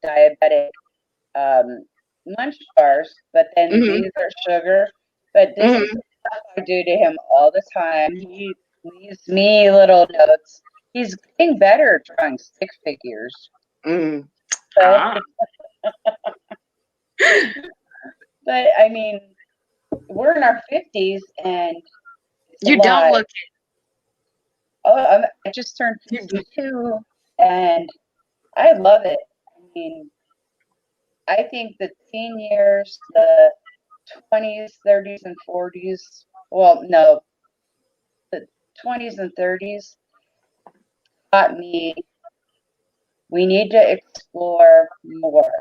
diabetic munch bars, but then Hmm. these are sugar. But this is Hmm. stuff I do to him all the time. He leaves me little notes. He's getting better at drawing stick figures. Mm. So, Ah, but I mean, we're in our 50s and it's a you don't lot. look Oh, I just turned it. 52 and I love it. I mean, I think the teen years, the 20s, 30s, and 40s, well, no, the 20s and 30s taught me we need to explore more.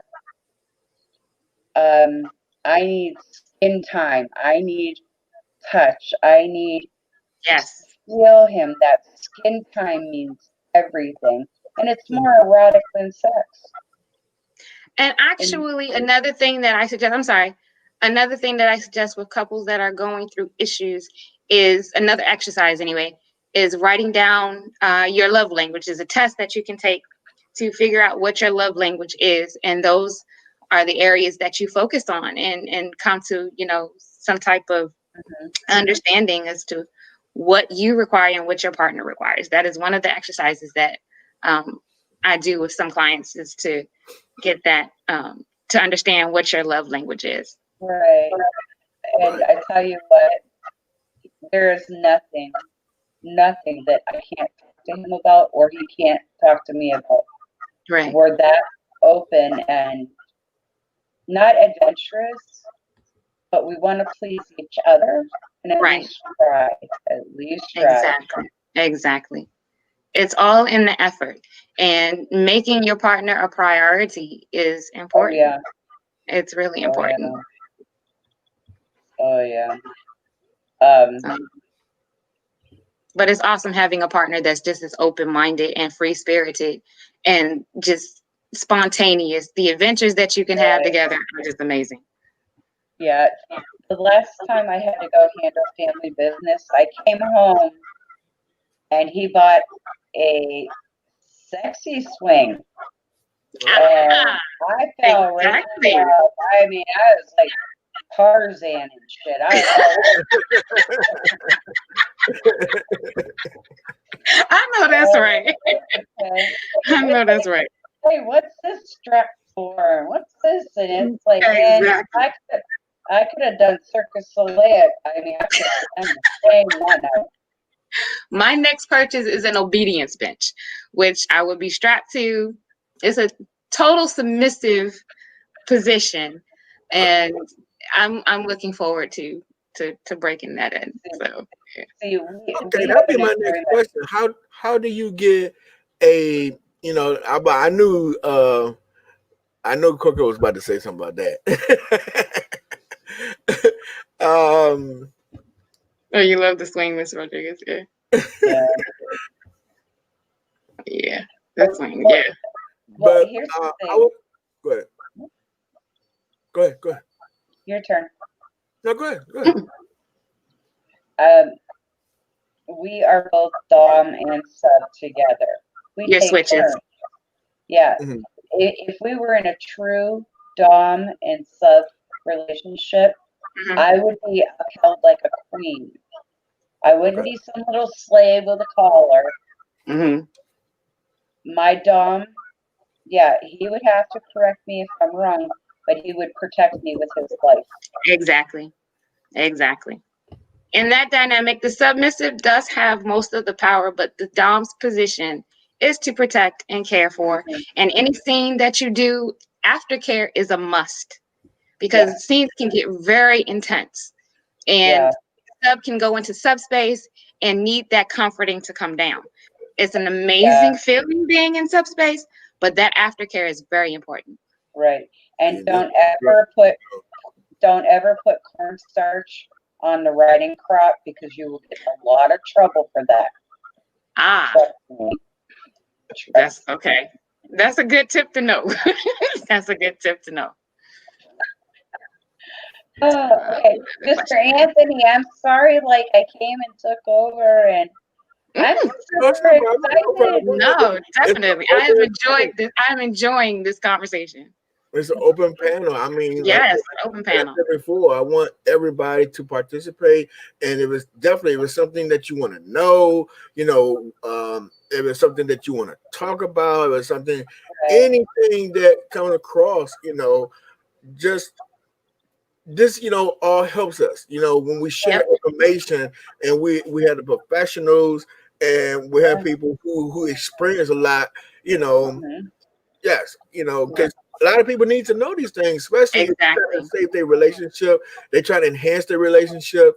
I need skin time. I need touch. I need just to Yes. feel him. That skin time means everything. And it's more erotic than sex. And And actually, another thing that I suggest, I'm sorry, another thing that I suggest with couples that are going through issues is another exercise, anyway, is writing down your love language. Is a test that you can take to figure out what your love language is. And those are the areas that you focus on and come to, some type of understanding as to what you require and what your partner requires. That is one of the exercises that I do with some clients, is to get that to understand what your love language is. right. And Right. I tell you what, there is nothing that I can't talk to him about or he can't talk to me about. Right. We're that open and not adventurous, but we want to please each other and at Right. least try. At least try. Exactly. Exactly. It's all in the effort, and making your partner a priority is Oh important. yeah. It's really Oh important. yeah. Oh yeah. Um, but it's awesome having a partner that's just as open-minded and free-spirited and just spontaneous. The adventures that you can have together are just amazing. Yeah. The last time I had to go handle family business, I came home and he bought a sexy swing. And I fell right Exactly. in love. I mean, I was like Tarzan and shit. I know that's right. okay. I know that's right. Hey, what's this strap for? What's this? And it's like, man, Exactly. I could have done Circus Soleil. I mean, I could have done the same one. My next purchase is an obedience bench, which I would be strapped to. It's a total submissive position, and I'm looking forward to breaking that in. So See, Okay, that'd be my next question. How do you get a I knew Coco was about to say something about that. oh, you love the swing, Miss Rodriguez? Yeah. Yeah, the swing. Well, Yeah. But here's the thing. Go ahead. Go ahead. Your turn. No, go ahead. We are both dom and sub together. We Your take switches. turns. Yeah. Mm-hmm. If we were in a true dom and sub relationship, I would be upheld like a queen. I wouldn't be some little slave with a collar. My dom, yeah, he would have to correct me if I'm wrong, but he would protect me with his life. Exactly. In that dynamic, the submissive does have most of the power, but the dom's position is to protect and care for. And any scene that you do, aftercare is a must, because scenes can get very intense, and sub can go into subspace and need that comforting to come down. It's an amazing feeling being in subspace, but that aftercare is very important. Right. And don't ever put cornstarch on the riding crop, because you will get a lot of trouble for that. That's okay. That's a good tip to know. That's a good tip to know. Okay, Mr. Anthony, I'm sorry, like I came and took over, and I'm super excited. No, definitely. I'm enjoying this conversation. It's an open panel. I mean, yes, open panel. Before, I want everybody to participate, and it was something that you want to know. If it's something that you want to talk about, if it's something, anything that comes across, just this, all helps us. When we share information, and we have the professionals, and we have people who experience a lot. Yes, because a lot of people need to know these things, especially if they're trying to save their relationship. They try to enhance their relationship,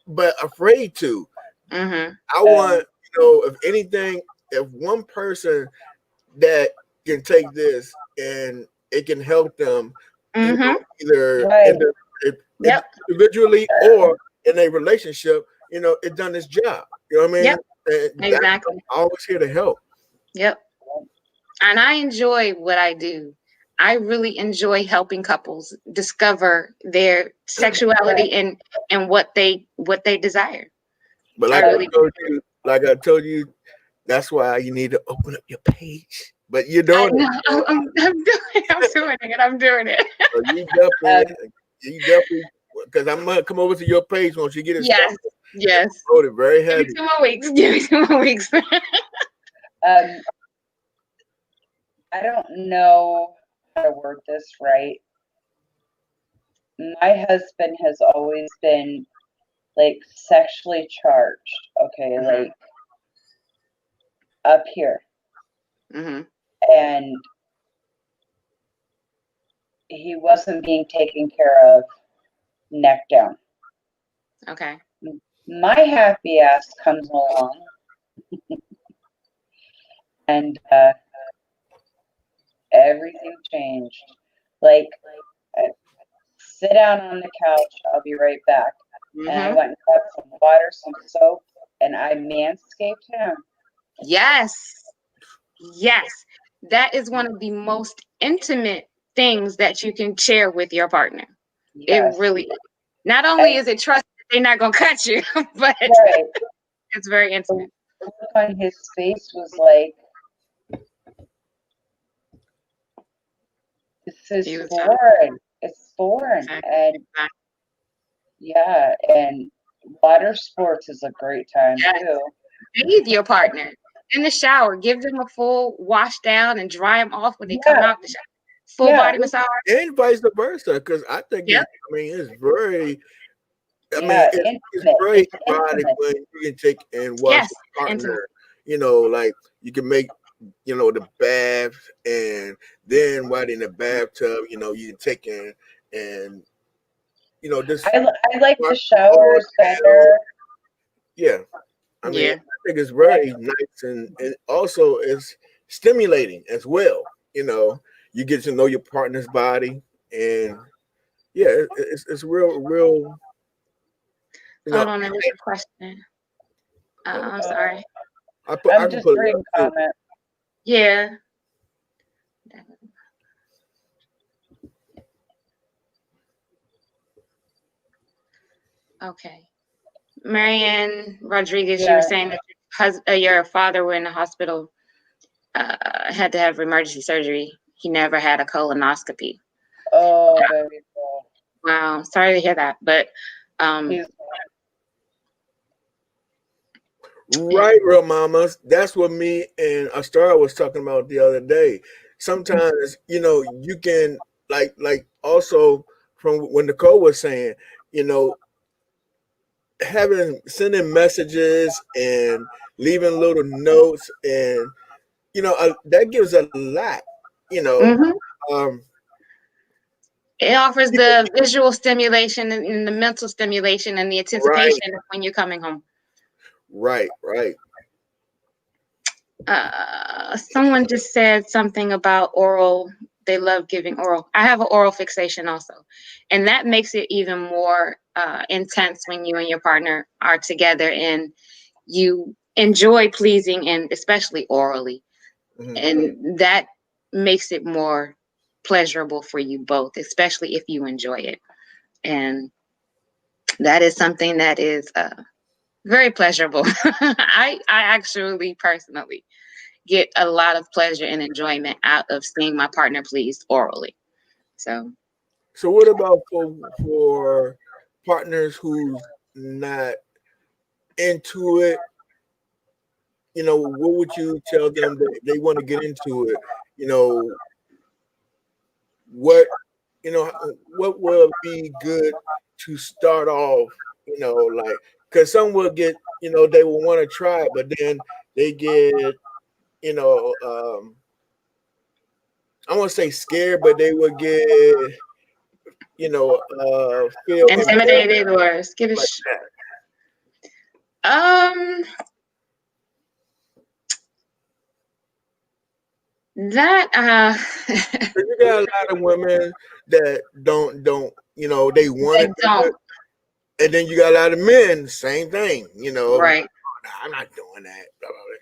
but afraid to. I want, if anything, if one person that can take this and it can help them, either individually or in a relationship, it done its job. You know what I mean? Exactly. I'm always here to help. Yep. And I enjoy what I do. I really enjoy helping couples discover their sexuality and what they desire. But like I told you, that's why you need to open up your page. But you're doing it. I'm doing it. So you definitely, because I'm gonna come over to your page once you get it started. Yes. Wrote it very heavy. Give me 2 more weeks. I don't know how to word this right. My husband has always been like sexually charged. Okay, like up here. And he wasn't being taken care of neck down. Okay. My happy ass comes along and everything changed. Like sit down on the couch. I'll be right back. And I went and got some water, some soap, and I manscaped him. Yes. Yes. That is one of the most intimate things that you can share with your partner. Yes. It really is. Not only is it trust that they're not going to cut you, but Right. it's very intimate. The look on his face was like, this is foreign. It's foreign. And yeah, and water sports is a great time too. Bathe your partner in the shower. Give them a full wash down and dry them off when they come out the shower. Full body massage. And vice versa, because I think it's very. I mean, it's very erotic when you can take and watch a partner. You know, like you can make, you know, the bath, and then while in the bathtub, you know, you can take and you know, this. I like the showers better. Yeah, I mean, I think it's very nice, and also it's stimulating as well. You know, you get to know your partner's body, and it's real. Hold on, there's a question. I'm sorry. I'm just reading comment. Yeah. Okay. Marianne Rodriguez, you were saying that your father were in the hospital, had to have emergency surgery. He never had a colonoscopy. Oh, very cool. Wow. Sorry to hear that. But right, real mamas. That's what me and Astar was talking about the other day. Sometimes, you know, you can like also from when Nicole was saying, you know, sending messages and leaving little notes, and you know, that gives a lot, you know. It offers the visual stimulation and the mental stimulation and the anticipation of when you're coming home. Right. Someone just said something about oral. They love giving oral. I have an oral fixation also, and that makes it even more intense when you and your partner are together and you enjoy pleasing, and especially orally, and that makes it more pleasurable for you both, especially if you enjoy it. And that is something that is very pleasurable. I actually personally get a lot of pleasure and enjoyment out of seeing my partner pleased orally. So what about for partners who's not into it? You know, what would you tell them that they want to get into it? You know, what will be good to start off? You know, like, because some will get, you know, they will want to try it, but then they get, you know, I won't say scared, but they will get, you know, feel intimidated or skittish. You got a lot of women that don't, you know, they want to do it, and then you got a lot of men, same thing, you know. Right. Nah, I'm not doing that,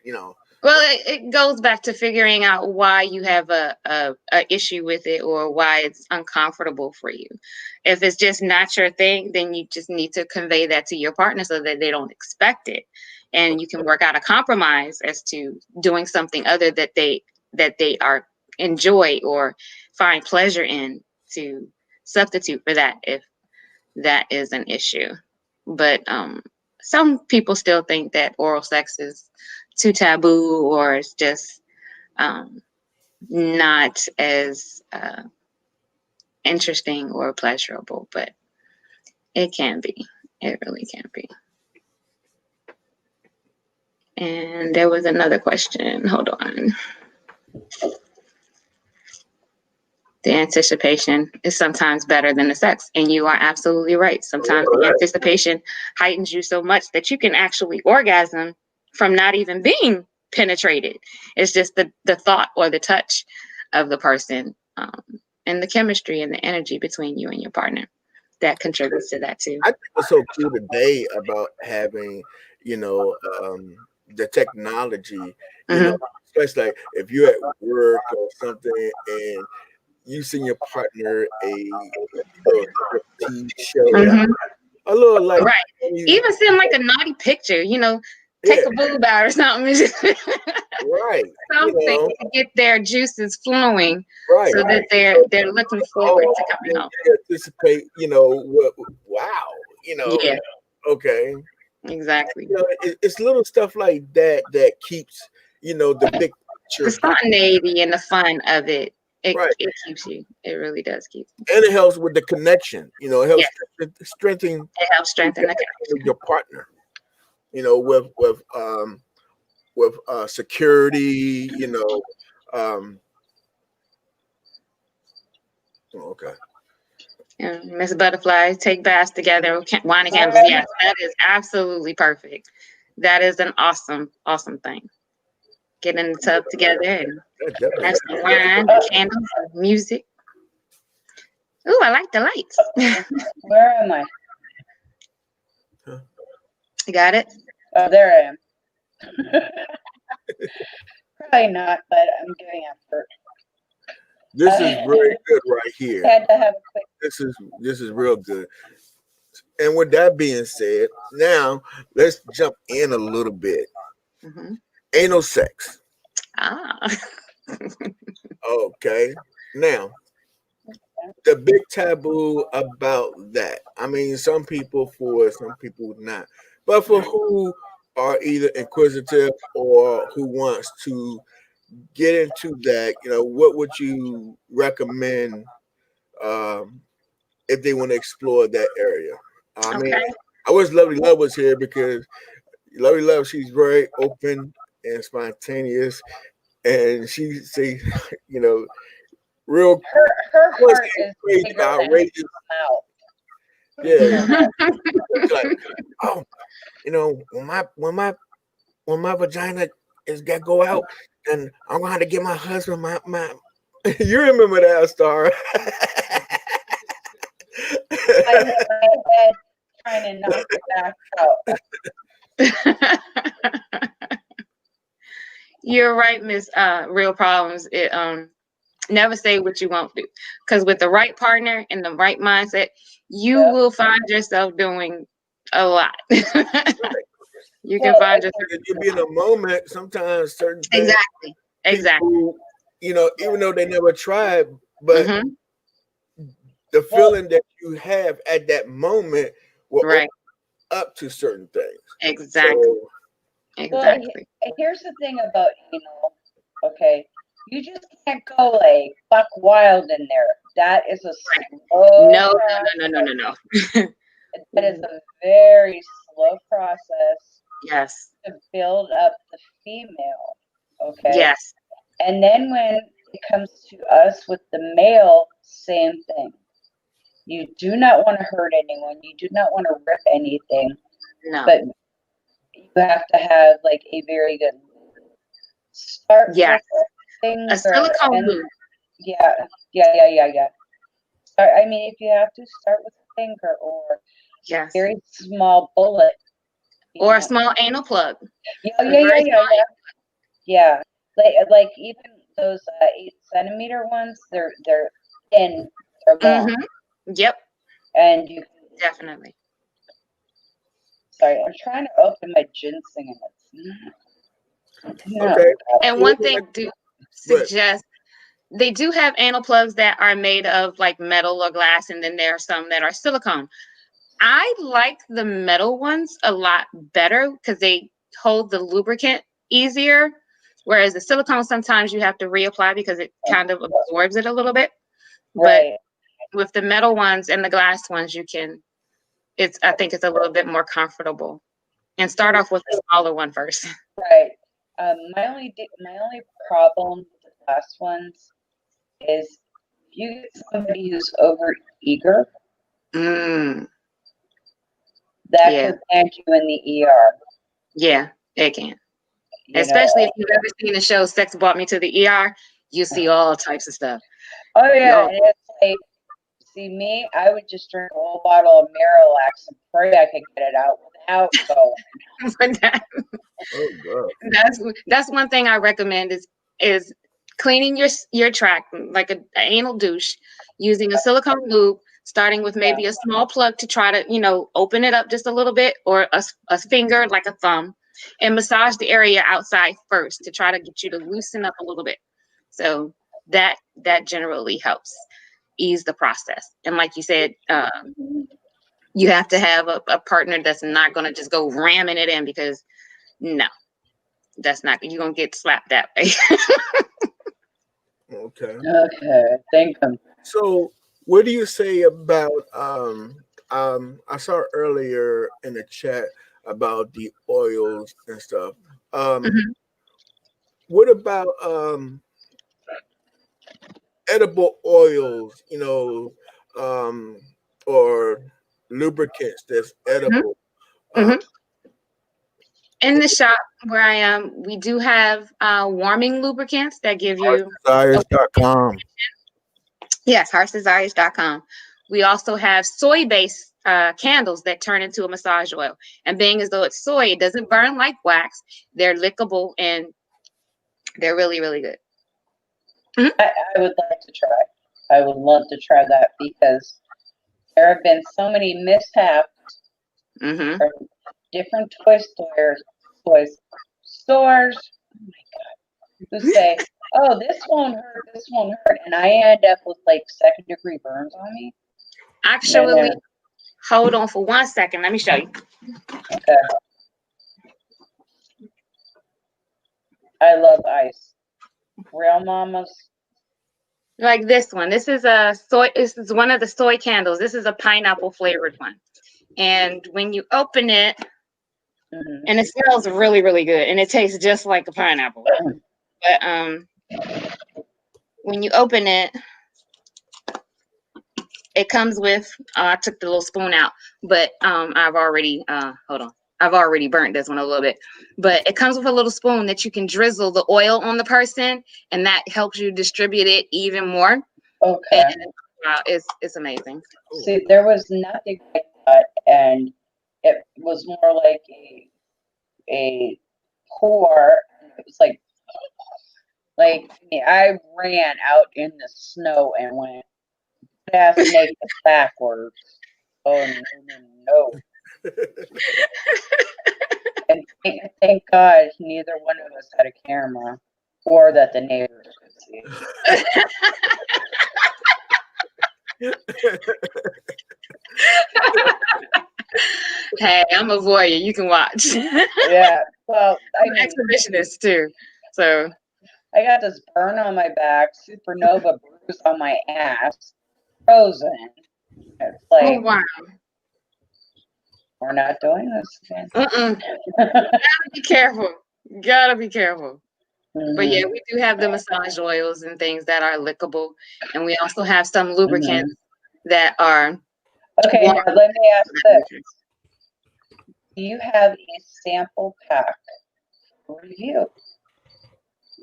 you know. Well, it goes back to figuring out why you have a issue with it, or why it's uncomfortable for you. If it's just not your thing, then you just need to convey that to your partner so that they don't expect it, and you can work out a compromise as to doing something other that they are enjoy or find pleasure in, to substitute for that if that is an issue. But some people still think that oral sex is too taboo, or it's just not as interesting or pleasurable, but it can be. It really can be. And there was another question. Hold on. The anticipation is sometimes better than the sex. And you are absolutely right. Sometimes the anticipation heightens you so much that you can actually orgasm from not even being penetrated. It's just the thought or the touch of the person, and the chemistry and the energy between you and your partner. that contributes to that too. I think what's so cool today about having, you know, the technology, you know, Hmm. especially like if you're at work or something and you send your partner a little striptease show, Hmm. a little like, Right. Even send like a naughty picture, take yeah, a boob out or something. right, you Something know, to get their juices flowing right. so that they're looking forward Oh, to coming home. you anticipate, you know, what, wow, you know, Yeah, okay. exactly. You know, it's little stuff like that that keeps, you know, the big The picture going, spontaneity and the fun of it, right? it keeps you. It really does keep you. And it helps with the connection. You know, it helps Yes, strengthen it helps the strengthen the connection with connection. your partner. You know, with security. You know, okay. Miss Butterfly, take baths together, wine and candles. Right. Yes, that is absolutely perfect. That is an awesome, awesome thing. Get in the tub together and That definitely. have some wine, candles, and music. Ooh, I like the lights. Where am I? You got it? Oh, there I am. Probably not, but I'm giving effort. This is very good right here. Had to have a quick. This is real good. And with that being said, now let's jump in a little bit. Hmm. Anal sex. Ah. Okay. Now, the big taboo about that. I mean, some people for it, some people not. But for who are either inquisitive or who wants to get into that, you know, what would you recommend if they want to explore that area? I mean, Okay. I wish Lovely Love was here because Lovely Love, she's very open and spontaneous, and she say, you know, real Her I wouldn't heart say is crazy, bigger but than his outrageous. mouth. Yeah, You know that. it's like, oh, you know, when my vagina is gonna go out, then I'm gonna have to get my husband my. You remember that, Star? I'm in my head trying to knock it back out. You're right, Miss Real Problems. It never say what you won't do. Because with the right partner and the right mindset, you Yep. will find yourself doing a lot. You can Well, find yourself You doing be a in lot. a moment. Sometimes certain things Exactly. Exactly. people, you know, even though they never tried, but Hmm. the well, feeling that you have at that moment will open Right. up to certain things. Exactly. So Exactly. here's the thing about anal. Okay, you just can't go like buck wild in there. That is a slow No, no, no, no, no, process. no, no. That is a very slow process Yes. to build up the female. Okay, Yes. and then when it comes to us with the male, same thing. You do not want to hurt anyone. You do not want to rip anything, No. but you have to have like a very good start Yes. with a A finger silicone and lube. yeah. I mean, if you have to start with a finger or Yes. very small bullet, you Or a know. small anal plug. Yeah, A very small. yeah. Like even those 8 centimeter ones, they're thin, they're long, Mm-hmm. Yep. and you. Definitely. Sorry, I'm trying to open my ginseng and it's not. okay, And well, one thing I do but suggest, they do have anal plugs that are made of like metal or glass, and then there are some that are silicone. I like the metal ones a lot better because they hold the lubricant easier, whereas the silicone sometimes you have to reapply because it kind of absorbs it a little bit. But Right. with the metal ones and the glass ones, you can. I think it's a little bit more comfortable. And start off with the smaller one first. Right. My only problem with the glass ones is if you get somebody who's over eager, Mm, that yeah, could land you in the ER. yeah, it can. You know. Especially if you've ever seen the show Sex Brought Me to the ER, you see all types of stuff. Oh yeah, Y'all, and it's like See me, I would just drink a whole bottle of Miralax and pray I could get it out without going. Oh God. That's one thing I recommend is cleaning your tract like an anal douche using a silicone lube, starting with maybe a small plug to try to open it up just a little bit, or a finger like a thumb, and massage the area outside first to try to get you to loosen up a little bit. So that generally helps ease the process. And like you said, you have to have a partner that's not going to just go ramming it in, because no, that's not, you're going to get slapped that way. Okay. Okay, thank you. So what do you say about I saw earlier in the chat about the oils and stuff. Mhm. What about edible oils, or lubricants that's Mhm. edible? Mhm. In the shop where I am, we do have warming lubricants that give you Heartdesires.com. yes, heartsdesires.com. We also have soy-based candles that turn into a massage oil. And being as though it's soy, it doesn't burn like wax. They're lickable and they're really, really good. I would like to try. I would love to try that because there have been so many mishaps Mm-hmm. from different toy stores. Oh my God, who say, "Oh, this won't hurt. This won't hurt," and I end up with like second-degree burns on me. Actually, hold on for 1 second. Let me show you. Okay. I love ice. Real mamas. Like this one. This is a soy. This is one of the soy candles. This is a pineapple flavored one. And when you open it, and it smells really, really good, and it tastes just like a pineapple. But when you open it, it comes with. I took the little spoon out, but I've already hold on. I've already burnt this one a little bit, but it comes with a little spoon that you can drizzle the oil on the person, and that helps you distribute it even more. Okay. And, it's amazing. See, there was nothing like that, and it was more like a pour. It was like I ran out in the snow and went fast naked backwards. Oh no! And thank God neither one of us had a camera, or that the neighbors could see. Hey, I'm a voyeur. You can watch. Yeah, well, I'm an exhibitionist too, so I got this burn on my back, supernova bruise on my ass, frozen. It's like, oh wow. we're not doing this again. Gotta be careful. Gotta be careful. But yeah, we do have the massage oils and things that are lickable, and we also have some lubricants that are. Okay, now let me ask this: do you have a sample pack review?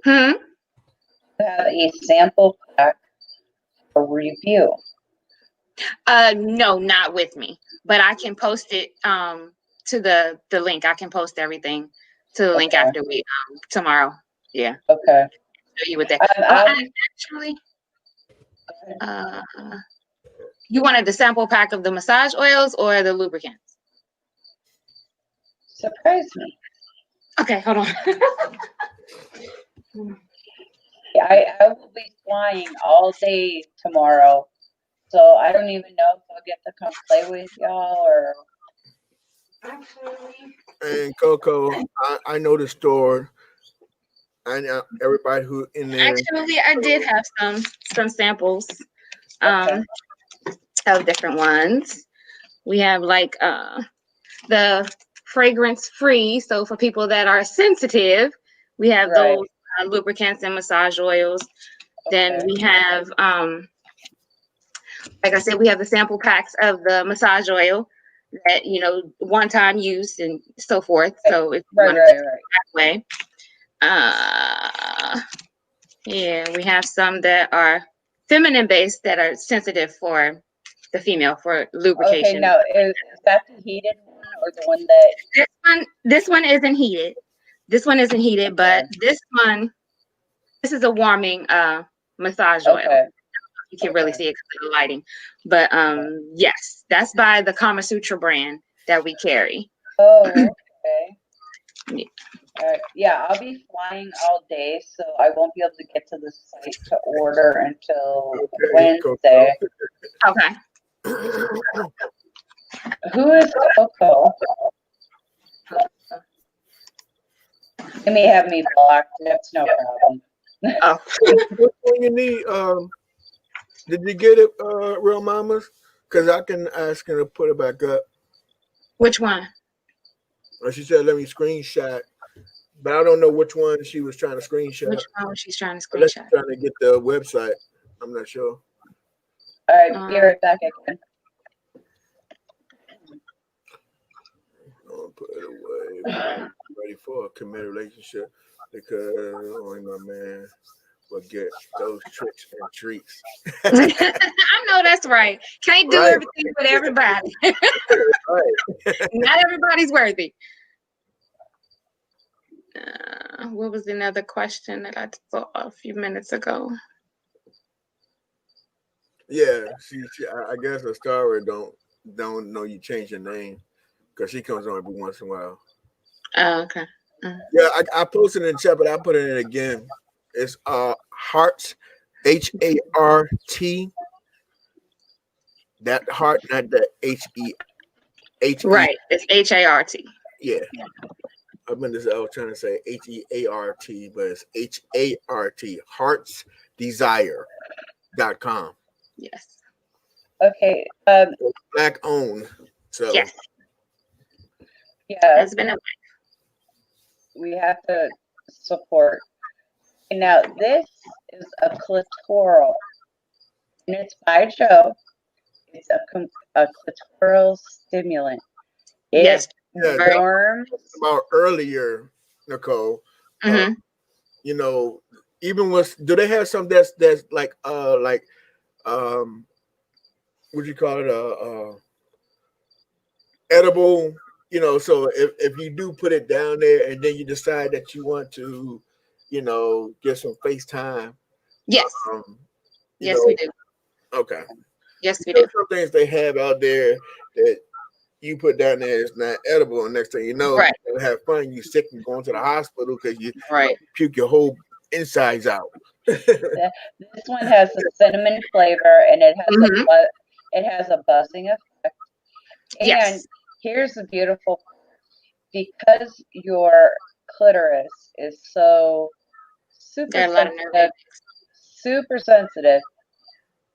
You have a sample pack for review? No, not with me, but I can post it to the link. I can post everything to the link after we tomorrow. Yeah. Okay. Show you with that. Actually, you wanted the sample pack of the massage oils or the lubricants? Surprise me. Okay, hold on. I will be flying all day tomorrow, so I don't even know if I'll get to come play with y'all or. And Coco, I know the store. I know everybody who in there. Actually, I did have some samples of different ones. We have like the fragrance free. So for people that are sensitive, we have those lubricants and massage oils. Then we have like I said, we have the sample packs of the massage oil that one time use and so forth. So it's that way. Yeah, we have some that are feminine based that are sensitive for the female for Okay, lubrication. now is that the heated one or the one that? This one isn't heated. This one isn't heated, but this is a warming massage oil. Okay. You can really see it because of the lighting. But yes, that's by the Kama Sutra brand that we carry. Oh, okay. Yeah. Yeah, I'll be flying all day, so I won't be able to get to the site to order until Wednesday. Okay. Who is Coco? They may have me blocked. That's no problem. Oh. What one you need? Did you get it, Real Mamas? Because I can ask her to put it back up. Which one? She said, let me screenshot. But I don't know which one she was trying to screenshot. Which one was she trying to Unless she's screenshot? trying to get the website. I'm not sure. All right, be right back again. I'll put it away. I'm ready for a committed relationship because only my man will get those tricks and treats. I know that's right. Can't do everything with everybody. Not everybody's worthy. What was another question that I saw a few minutes ago? Yeah, I guess a star don't know you change your name because she comes on every once in a while. Oh, okay. Yeah, I posted in the chat, but I put it in again. It's Hearts, HART. That heart, not the HE. Right, it's HART. Yeah. I was trying to say HEART, but it's HART. Heartsdesire.com. Yes. Okay. Black owned. So yes. Yeah. It's been a we have to support. And now this is a clitoral. And it's by Joe. It's a clitoral stimulant. Yes. Warms. About earlier, Nicole. Mm-hmm. You know, even with do they have some that's like what do you call it? Edible, you know, so if you do put it down there and then you decide that you want to, you know, get some FaceTime. Yes. Yes, we do. Okay. Yes, we do. Some things they have out there that you put down there is not edible, and next thing you know, you have fun, you sick and going to the hospital because you puke your whole insides out. This one has a cinnamon flavor and it has a buzzing effect. And here's the beautiful part. Because your clitoris is so super sensitive,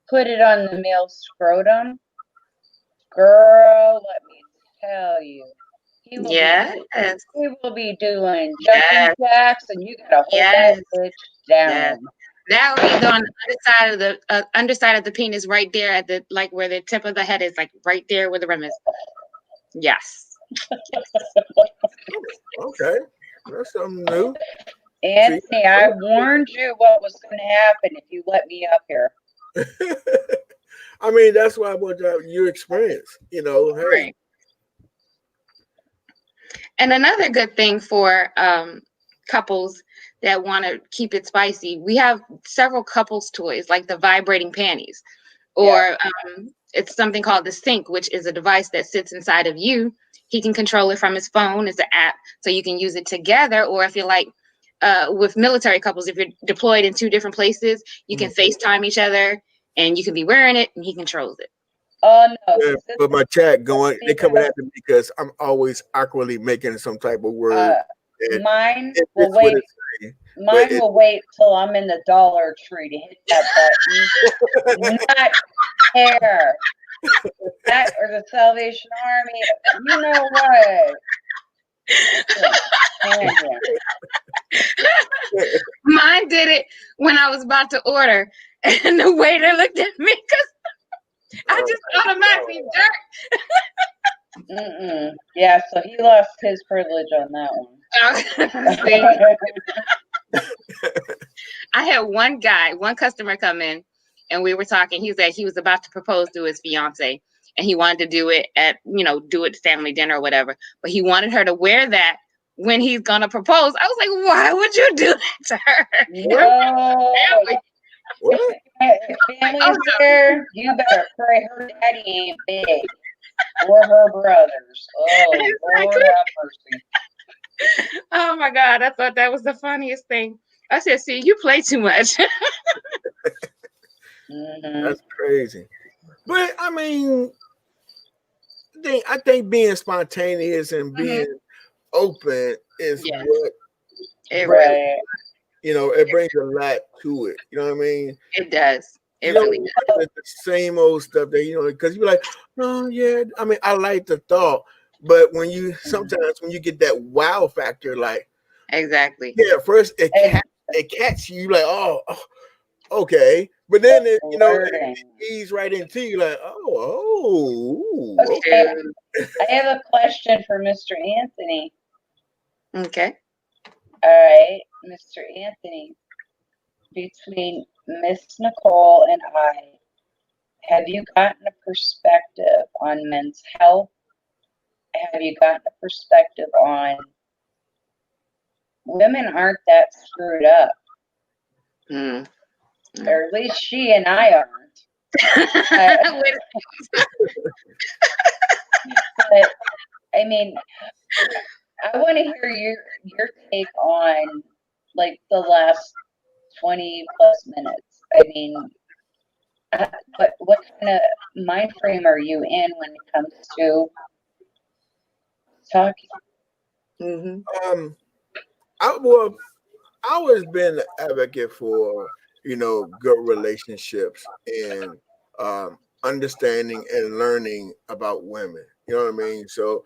put it on the male scrotum. Girl, let me tell you. He will be doing jumping jacks, and you gotta hold that bitch down. That would be on the underside of the penis, right there at the where the tip of the head is, like right there where the rim is. Yes. Okay, that's something new. Anthony, I warned you what was going to happen if you let me up here. I mean, that's why I want your experience. You know, hey. Right. And another good thing for couples that want to keep it spicy, we have several couples toys like the vibrating panties, or it's something called the Sync, which is a device that sits inside of you. He can control it from his phone. It's an app, so you can use it together. Or if you're like with military couples, if you're deployed in two different places, you can FaceTime each other, and you can be wearing it, and he controls it. Oh no! Yeah, but my chat going, they coming at me because I'm always awkwardly making some type of word. Mine will wait. Mine will wait till I'm in the Dollar Tree to hit that button. Not hair. That or the Salvation Army. You know what? Mine did it when I was about to order, and the waiter looked at me because I just automatically jerked. Yeah, so he lost his privilege on that one. I had one customer come in, and we were talking. He said he was about to propose to his fiance, and he wanted to do it at, do it family dinner or whatever. But he wanted her to wear that when he's gonna propose. I was like, why would you do that to her? Whoa. What? If family's there, you better pray her daddy ain't big. Or her brothers. Oh, Lord have mercy. Oh my God, I thought that was the funniest thing. I said, see, you play too much. That's crazy. But I mean, I think being spontaneous and being open is what It brings, Right. it brings a lot to it. You know what I mean? It does. It You really know, does. the same old stuff that because you're like, oh yeah. I mean, I like the thought, but sometimes when you get that wow factor, like, Exactly. yeah, first it catch you like, oh, okay, but then it ease right into you like, Okay. I have a question for Mr. Anthony. Okay. All right, Mr. Anthony. Between Miss Nicole and I, have you gotten a perspective on men's health? Have you gotten a perspective on women aren't that screwed up? Or at least she and I aren't. But I mean, I want to hear your take on like the last 20 plus minutes. I mean, what kind of mind frame are you in when it comes to talking? I've always been an advocate for good relationships and understanding and learning about women. You know what I mean? So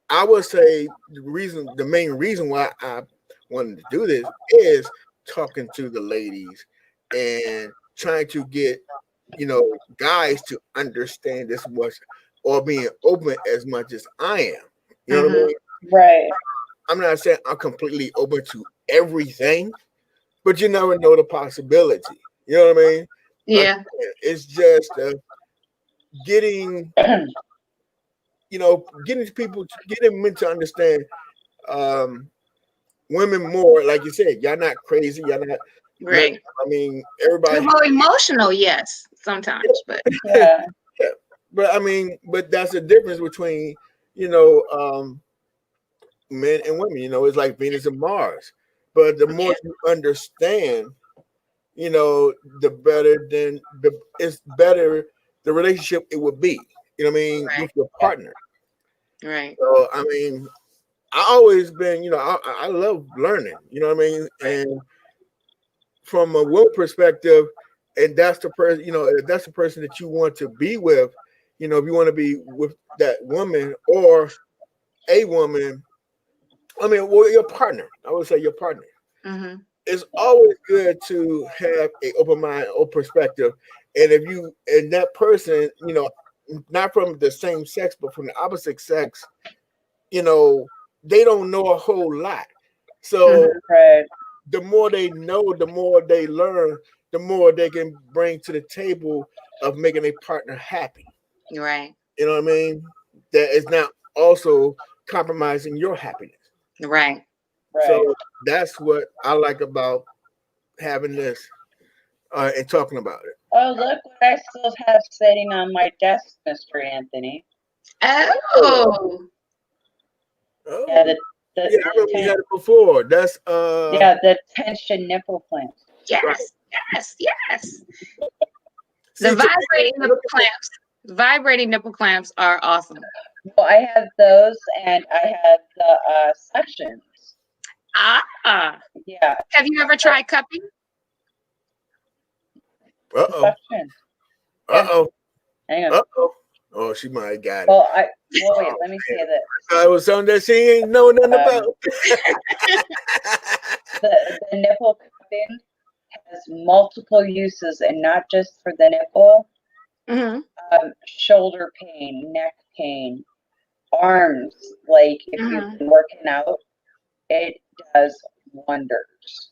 I would say the main reason why I wanted to do this is talking to the ladies and trying to get guys to understand this much or being open as much as I am. You know what I mean? Right. I'm not saying I'm completely open to everything, but you never know the possibility. You know what I mean? Yeah. It's just getting people, getting men to understand women more. Like you said, y'all not crazy. Y'all not right. I mean, everybody. We're more emotional, yes, sometimes, but yeah. But I mean, but that's the difference between men and women. It's like Venus and Mars. But the more you understand, the better it's better the relationship it would be. You know what I mean? With your partner. Right. So I mean, I always been, I love learning. You know what I mean? And from a will perspective, and that's the person, if that's the person that you want to be with, if you want to be with that woman or a woman, I mean, well, your partner. I would say your partner. Mm-hmm. It's always good to have an open mind, open perspective. And if that person, not from the same sex, but from the opposite sex, they don't know a whole lot. So the more they know, the more they learn, the more they can bring to the table of making a partner happy. Right. You know what I mean? That is not also compromising your happiness. Right. So that's what I like about having this and talking about it. Oh, look what I still have sitting on my desk, Mr. Anthony. Oh. Yeah, I remember we had it before. That's the tension nipple clamps. Yes, yes. The vibrating nipple clamps. Vibrating nipple clamps are awesome. Well, I have those, and I have the suctions. Yeah. Have you ever tried cupping? Suction. Hang on. Oh, she might have got it. Well, wait, let me say this. I was something that she ain't know nothing about. the nipple cupping has multiple uses, and not just for the nipple. Mm-hmm. Shoulder pain, neck pain, arms. Like if you've been working out, it does wonders.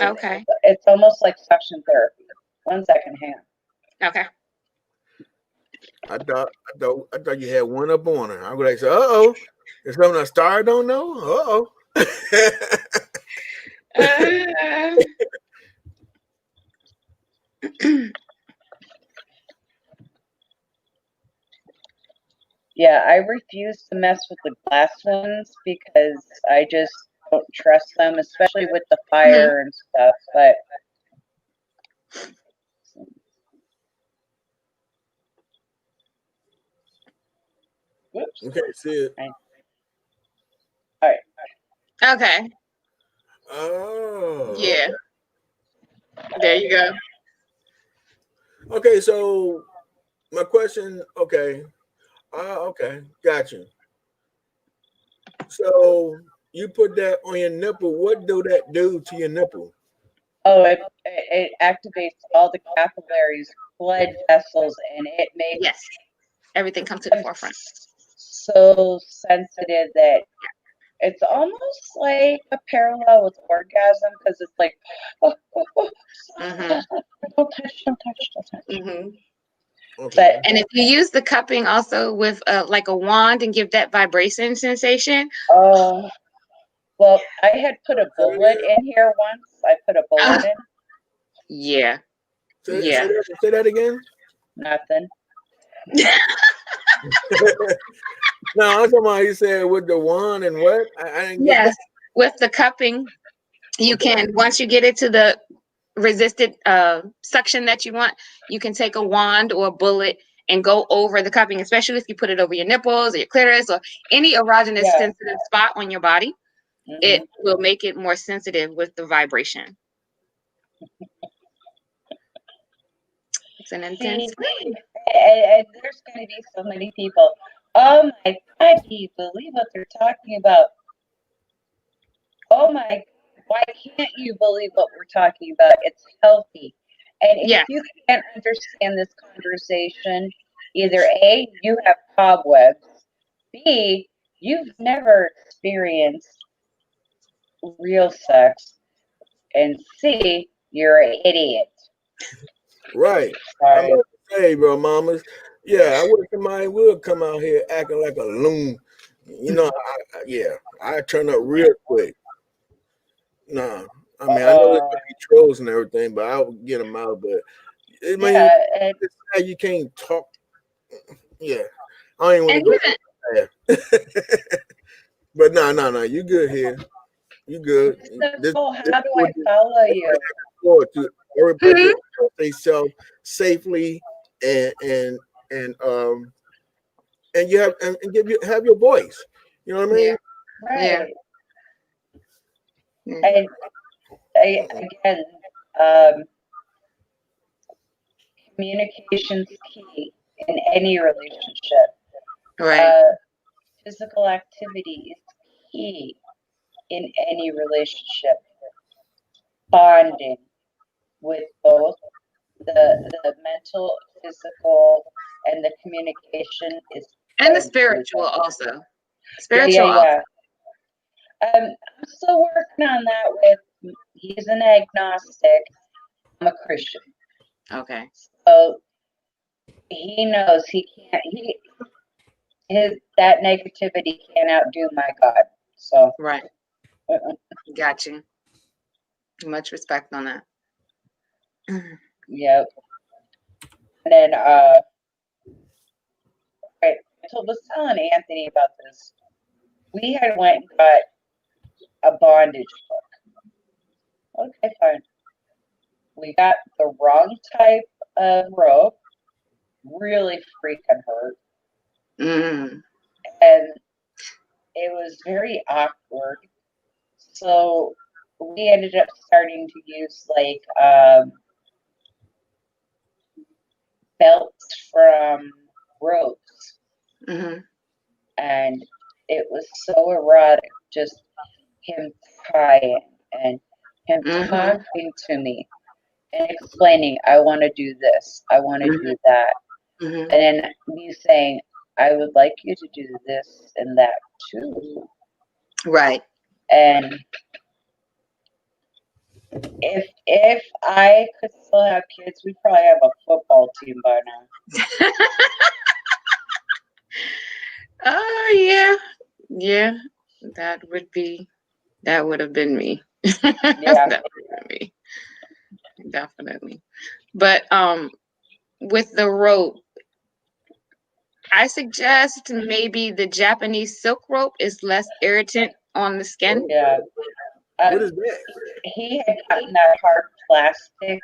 Okay. It's almost like suction therapy. 1 second, hang on. Okay. I thought you had one up on her. I was like, uh-oh. Is something a star don't know? Uh-oh. Uh, Yeah, I refuse to mess with the glass ones because I just don't trust them, especially with the fire and stuff. But whoops. Okay, see it. All right. okay. Oh. Yeah. There you go. Okay, so my question, okay. Okay, got you. So you put that on your nipple. What do that do to your nipple? Oh, it activates all the capillaries, blood vessels, and it makes Yes. Everything comes to the forefront. so sensitive that it's almost like a parallel with orgasm because it's like, don't touch. Okay. And if you use the cupping also with like a wand and give that vibration sensation. Oh, well, I had put a bullet in here once. I put a bullet in. Yeah. Say that again. Nothing. No, I'm talking about you said with the wand and what? I didn't get Yes. With the cupping, you can, once you get it to the resisted suction that you want, you can take a wand or a bullet and go over the cupping, especially if you put it over your nipples or your clitoris or any erogenous sensitive spot on your body. It will make it more sensitive with the vibration. It's an intense thing. And there's going to be so many people. Oh my God, do you believe what they're talking about? Oh my, why can't you believe what we're talking about? It's healthy. And if you can't understand this conversation, either A, you have cobwebs, B, you've never experienced real sex, and C, you're an idiot. right. Sorry. I'm about to say, bro, mamas. Yeah, I wish somebody would come out here acting like a loon. You know, I turn up real quick. No, I mean, I know there's gonna be trolls and everything, but I would get them out. But I mean, it's sad you can't talk. Yeah, I ain't want to go there. But no, you good here. You good. Nicole, how do I follow you? To everybody to stay self safely and you have and have your voice. You know what I mean? Right. Yeah. And again, communication's key in any relationship. Right. Physical activity is key in any relationship. Bonding with both the mental, physical, and the communication is and the spiritual also. Yeah. I'm still working on that with, he's an agnostic, I'm a Christian. Okay. So he knows he can't, that negativity can't outdo my God. So. Right. Got you. Much respect on that. Yep. And then, right, I was telling Anthony about this. We had went and got a bondage book. Okay, fine. We got the wrong type of rope. Really freaking hurt. And it was very awkward. So we ended up starting to use like belts from ropes. And it was so erotic, just him tying and him talking to me and explaining, I want to do this, I want to do that. And then me saying, I would like you to do this and that too. Right. And If I could still have kids, we'd probably have a football team by now. Oh yeah, yeah. That would have been me. Yeah. That would have been me. Definitely. But with the rope, I suggest maybe the Japanese silk rope is less irritant on the skin. Yeah. What is that? He had gotten that hard plastic,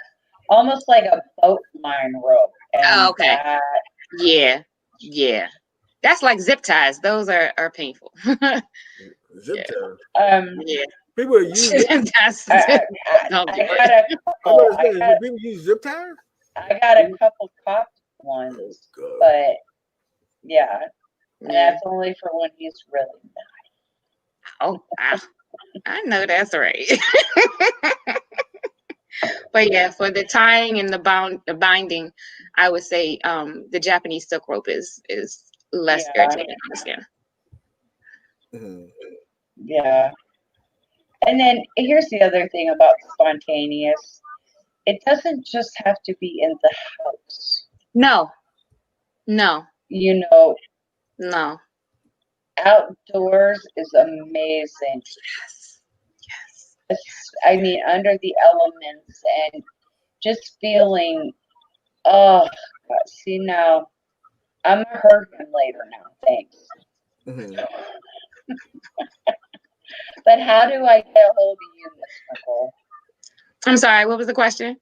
almost like a boat line rope, and Oh, okay. Yeah. Yeah. That's like zip ties. Those are painful. Zip ties. Yeah. People use it. Don't do I it. got People use zip ties? I got a couple cotton ones, Oh, God. but yeah, and Yeah. that's only for when he's really mad. Oh, I know that's right. But yeah, for the tying and the binding, I would say the Japanese silk rope is less Yeah. irritating on the skin. Mhm. Yeah. And then here's the other thing about spontaneous. It doesn't just have to be in the house. No. You know, No. outdoors is amazing. Yes. I mean, under the elements and just feeling, oh, God, see now, I'm a hurt him later now, thanks. Mhm. But how do I get a hold of you, Miss Nicole? I'm sorry, what was the question?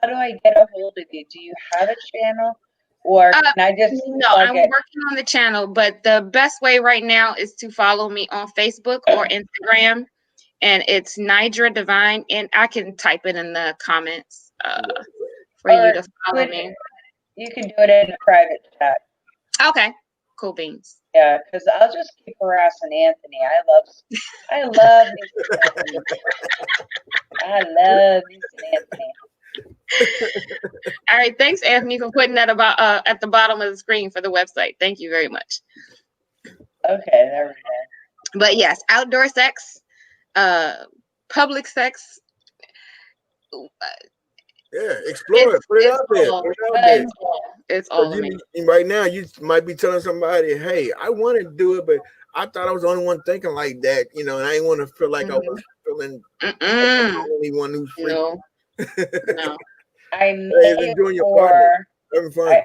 How do I get a hold of you? Do you have a channel? Or can I just No, plug I'm it? working on the channel, but the best way right now is to follow me on Facebook or Instagram, and it's Nidra Divine, and I can type it in the comments for you Or to follow me. you can do it in a private chat. Okay, cool beans. Yeah, because I'll just keep harassing Anthony. I love me some Anthony. I love me some Anthony. All right, thanks, Anthony, for putting that about at the bottom of the screen for the website. Thank you very much. Okay, there we go. But yes, outdoor sex, public sex. Yeah, explore it. Put it out there. All, Put it out there. it's all Right now, you might be telling somebody, "Hey, I want to do it, but I thought I was the only one thinking like that, and I didn't want to feel like I was feeling like I'm the only one who's free." No. No. I may enjoying your partner, having fun.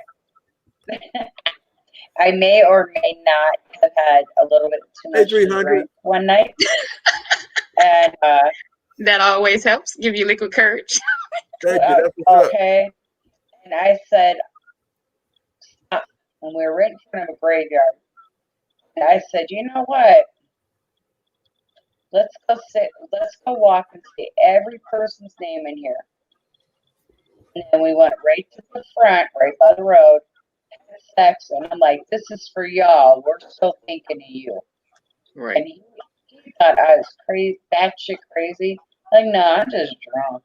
I may or may not have had a little bit too much to drink one night, and that always helps give you liquid courage. Thank you. That's what's okay. And I said, stop. And we were right in front of a graveyard. And I said, you know what? Let's go walk and see every person's name in here. And then we went right to the front, right by the road, had sex, and I'm like, this is for y'all. We're still thinking of you. Right. And he thought I was crazy, batshit crazy. Like, no, I'm just drunk.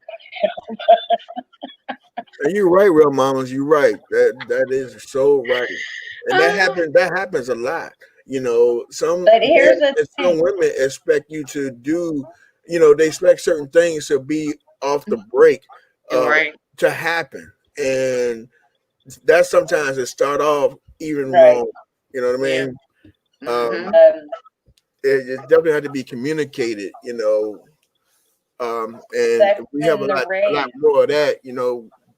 And you're right, real mamas. You're right. That is so right. And that happens a lot. Some But here's the some women expect you to do, they expect certain things to be off the break to happen. And that sometimes it start off even wrong. You know what I mean? It definitely had to be communicated, and we have a lot more of that,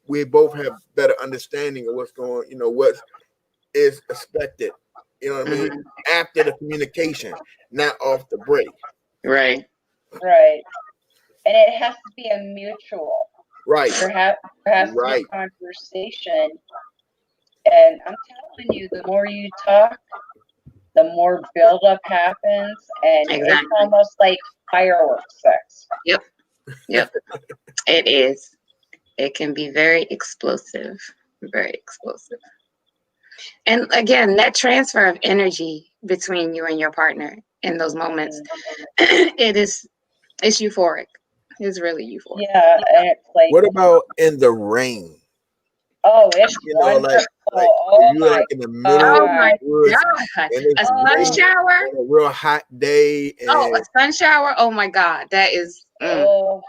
we both have better understanding of what's going, what is expected, what I mean, after the communication, not off the break. Right. Right. And it has to be a mutual. Right. There has to be a conversation. And I'm telling you, the more you talk, the more buildup happens, and it's almost like fireworks sex. Yep. It is. It can be very explosive. Very explosive. And again, that transfer of energy between you and your partner in those moments, it's euphoric. It's really euphoric. Yeah, and it's like. What about in the rain? Oh, it's wonderful. You're in the middle of the woods, and it's a sun shower, a real hot day. And a sun shower. Oh my God, that is. Oh,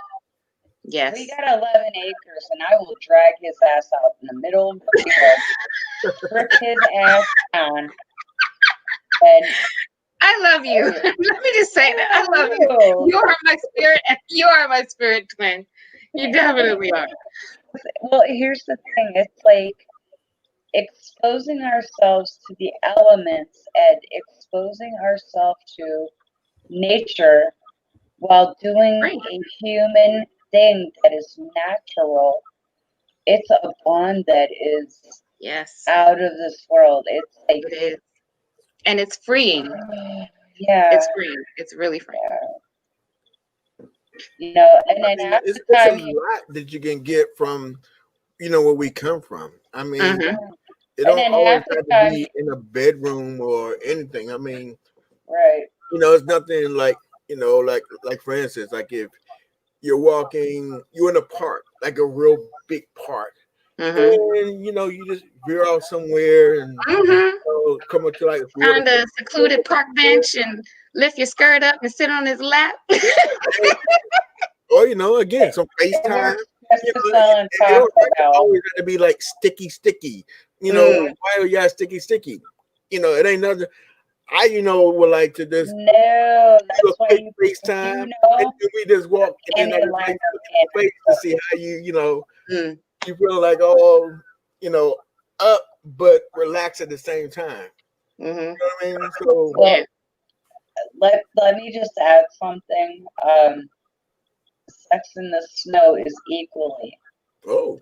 Yes. We got 11 acres, and I will drag his ass out in the middle of the field, strip his ass down, and I love you. Let me just say that. I love you. you. You are my spirit. You are my spirit twin. You definitely are. Well, here's the thing. It's like exposing ourselves to the elements and exposing ourselves to nature while doing Right. a human thing that is natural. It's a bond that is Yes, out of this world. It's like, it is. And it's freeing. yeah, It's freeing. It's really freeing. you know, and then I mean, after it's a time you, lot that you can get from, where we come from. I mean, Mm-hmm. it and don't then always half the have to time, be in a bedroom or anything. I mean, right, it's nothing like, like for instance, like if you're walking, you're in a park, like a real big park, Mm-hmm. and you just veer off somewhere and Mm-hmm. come up to like a water. Find a secluded park bench and lift your skirt up and sit on his lap. Or again, some it FaceTime. works just as It well in don't Taco Bell. always have to be like sticky. Mm. Why are y'all sticky? It ain't nothing. I would like to just No, do that's a why quick you FaceTime, and know then we just walk, and then I any just like liner look at your face to see how Mm. you feel like up but relax at the same time. Mm-hmm. You know what I mean? So well, Yeah. let me just add something. Sex in the snow is equally. oh,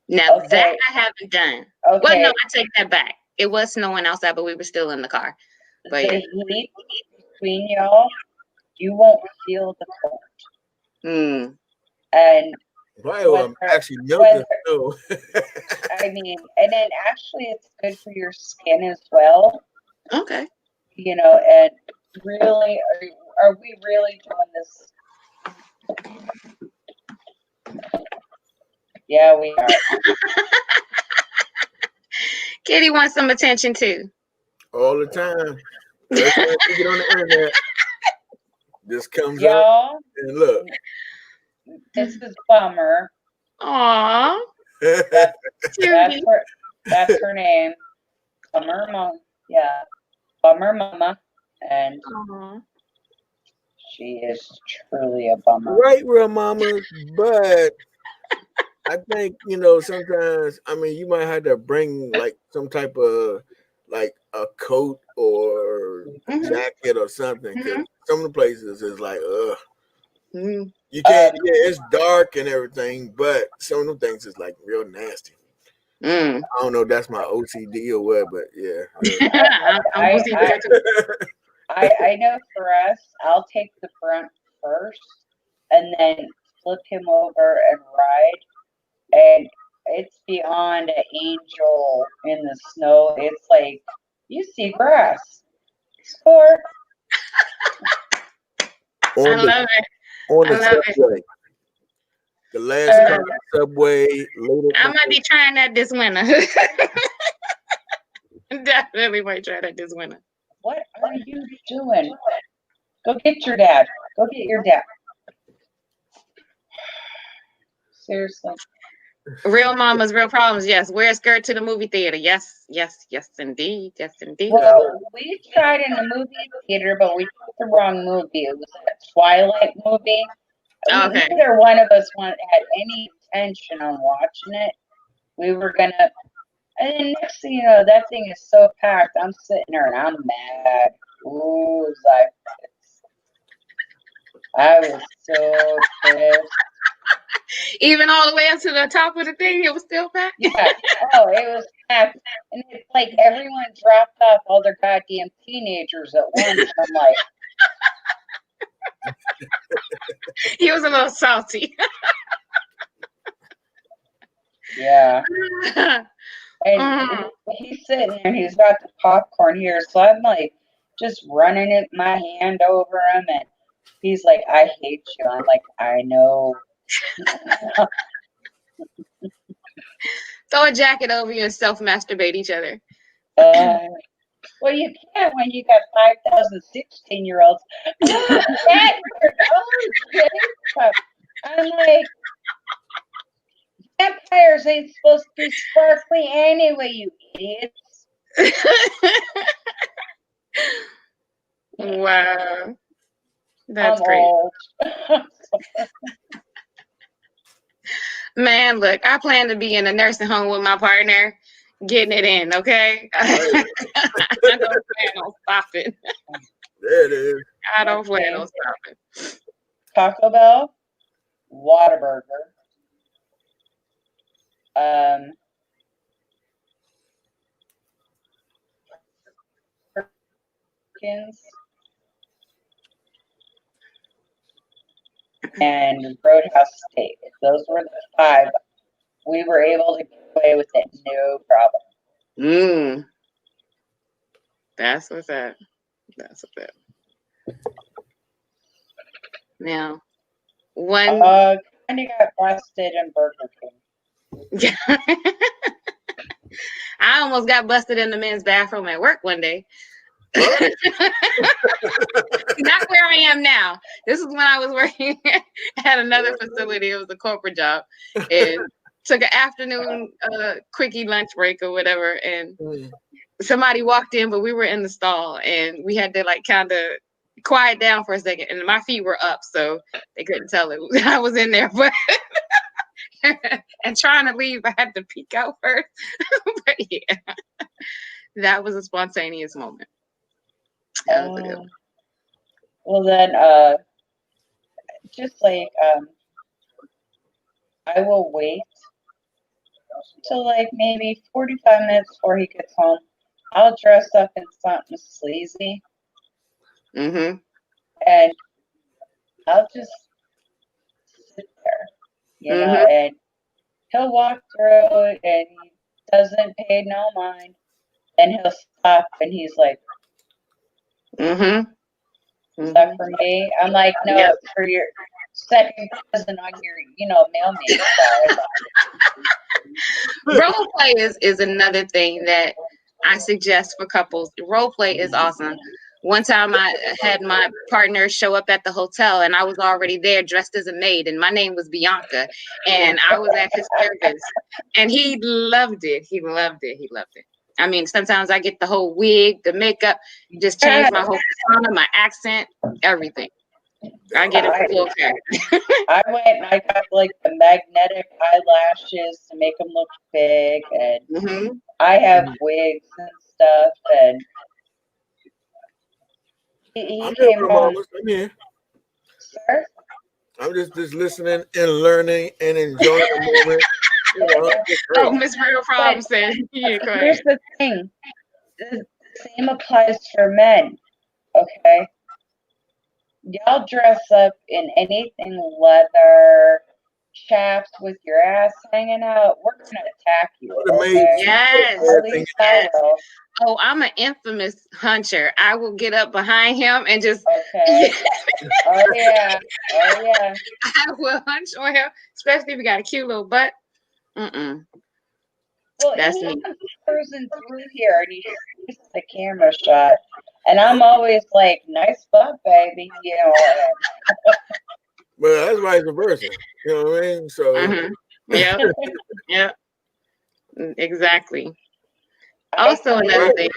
Now that Okay, I haven't done. Well, no, okay. I take that back. It was snowing outside, but we were still in the car. But yeah. The heat between y'all, you won't feel the cold. Mm. And well, whether actually whether melting snow. I mean, and then actually it's good for your skin as well. Okay. And really, are we really doing this? Yeah, we are. Kitty wants some attention too. All the time. Every time you get on the internet, this comes up Y'all, and look. this is Bummer. Aw. That's Cutie. that's her name. Bummer Mom. Yeah. Bummer Mama. And Aw. she is truly a bummer. Right, real mama, but I think sometimes. I mean, you might have to bring like some type of like a coat or Mm-hmm. jacket or something because Mm-hmm. some of the places is like, Mm. you can't. Yeah, it's dark and everything, but some of the things is like real nasty. Mm. I don't know if that's my OCD or what, but yeah. I'm I, OCD I, too. I know for us, I'll take the brunt first and then flip him over and ride. And it's beyond an angel in the snow. It's like you see grass. Score. I on the love it. on I the love it. subway, the I last love time it. subway late at I night. might be trying that this winter. Definitely might try that this winter. What are you doing? Go get your dad. Go get your dad. Seriously. Real mamas, real problems. Yes. Wear a skirt to the movie theater. Yes. Yes. Yes, indeed. Yes, indeed. Well, we tried in the movie theater, but we picked the wrong movie. It was that Twilight movie. Okay. Neither one of us had any intention on watching it. We were gonna, and then next thing you know, that thing is so packed. I'm sitting there and I'm mad. Ooh, it's like, I was so pissed. Even all the way up to the top of the thing, it was still packed. Yeah. Oh, it was packed, and it's like everyone dropped off, all their goddamn teenagers at once. I'm like, He was a little salty. yeah. And Mhm. he's sitting there, and he's got the popcorn here, so I'm like, just running it, my hand over him, and he's like, I hate you. I'm like, I know. Throw a jacket over you and self-masturbate each other. Well, you can't when you got 5,000 16-year-olds. I'm like, Burgers ain't supposed to be sparkly anyway, you idiots. Wow. That's I'm great. old. Man, look, I plan to be in a nursing home with my partner, getting it in, okay? I don't plan on stopping. There it is. I don't plan on stopping. Taco Bell, Whataburger, Perkins, and Roadhouse Steak. Those were the 5. We were able to get away with it, no problem. That's what's up. That's what's up. Now, one. Kind of got busted in Burger King. I almost got busted in the men's bathroom at work one day. Not where I am now. This is when I was working at another facility. It was a corporate job, and took an afternoon quickie lunch break or whatever. And somebody walked in, but we were in the stall, and we had to like kind of quiet down for a second. And my feet were up, so they couldn't tell it. I was in there, but and trying to leave, I had to peek out first. But yeah, that was a spontaneous moment. Well then, just like I will wait till like maybe 45 minutes before he gets home. I'll dress up in something sleazy, and I'll just sit there, you know, and he'll walk through and he doesn't pay no mind. Then he'll stop and he's like, is that for me? I'm like, no, it's for your second cousin on your, mailman side. Role play is another thing that I suggest for couples. Role play is awesome. One time I had my partner show up at the hotel and I was already there dressed as a maid and my name was Bianca and I was at his service and he loved it. He loved it. He loved it. I mean, sometimes I get the whole wig, the makeup, just change my whole persona, my accent, everything. I get a full character. I went and I got like the magnetic eyelashes to make them look big, and I have wigs and stuff. And he came home. I'm here. Sir? I'm just listening and learning and enjoying the moment. Oh, Miss Real Problem said, yeah, go ahead. Here's the thing. The same applies for men, okay? Y'all dress up in anything leather, chaps with your ass hanging out. We're going to attack you. Okay? Yes. At least I will. Oh, I'm an infamous huncher. I will get up behind him and just. Okay. Oh, yeah. Oh, yeah. I will hunch on him, especially if you got a cute little butt. Well, that's he me. comes cruising through here and he shoots the camera shot. And I'm always like, nice butt, baby. You know. Well, that's vice versa. You know what I mean? So. Yeah. Exactly. Also, another thing.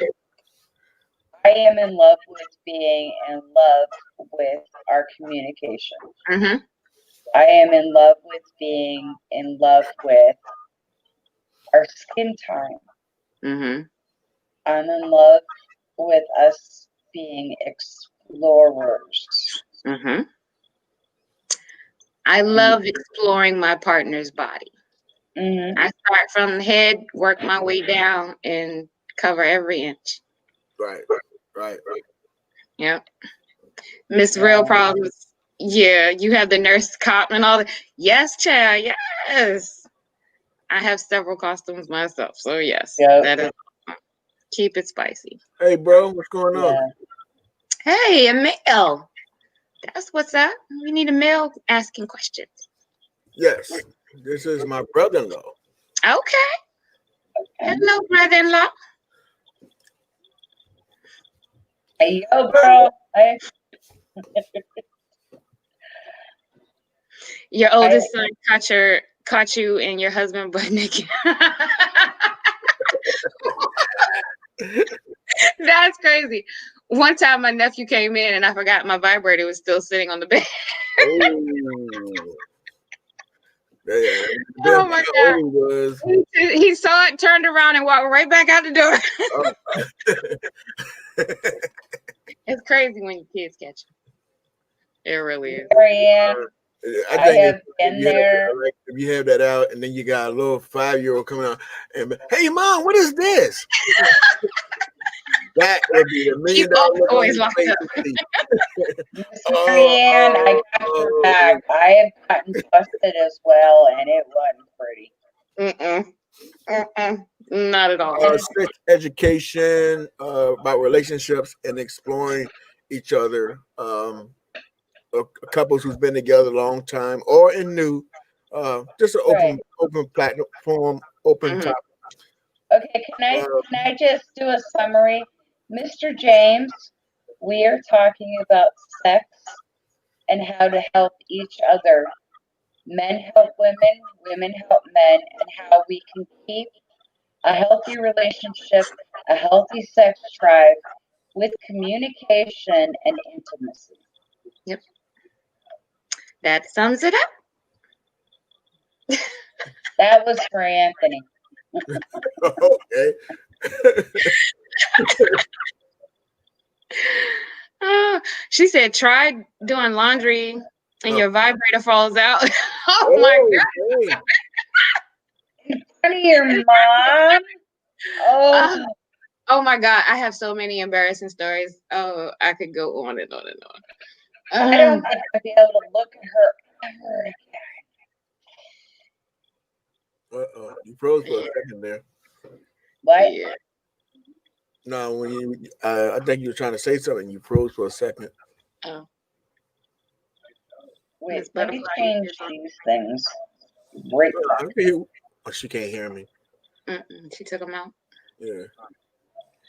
I am in love with being in love with our communication. I am in love with being in love with our skin time. I'm in love with us being explorers. I love exploring my partner's body. I start from the head, work my way down, and cover every inch. Right. Yep. Miss Real Problems. Yeah, you have the nurse cop and all that. Yes, child. Yes. I have several costumes myself, so yes, that is awesome. Keep it spicy. Hey, bro, what's going on? Hey, a male. That's what's up. We need a male asking questions. Yes, this is my brother-in-law. Okay. Hello, brother-in-law. Hey, yo, bro. Hey. Your oldest son caught you and your husband butt naked. That's crazy. One time my nephew came in and I forgot my vibrator was still sitting on the bed. Oh. Yeah, Oh my God. was He saw it, turned around, and walked right back out the door. It's crazy when your kids catch you. It really is. Marianne, I I think have been there. if you have that out, and then you got a little 5-year-old coming out and, hey, mom, what is this? That would be the $1 million look on always his locked face. Miss Marianne, I got your back. I have gotten busted as well, and it wasn't pretty. Not at all. Sex education about relationships and exploring each other. Couples who's been together a long time or in new, just an open platform, open topic. Okay, can I just do a summary? Mr. James, we are talking about sex and how to help each other. Men help women, women help men, and how we can keep a healthy relationship, a healthy sex drive with communication and intimacy. Yep. That sums it up. That was for Anthony. Okay. She said, try doing laundry and your vibrator falls out. Oh my God. In front of your mom? Oh my God. I have so many embarrassing stories. Oh, I could go on and on and on. I don't think I'd be able to look at her ever again. You froze for a second there. What? Yeah. No, when you, I think you were trying to say something. You froze for a second. Oh. Wait, let me change these things. Right. Oh, she can't hear me. She took them out. Yeah.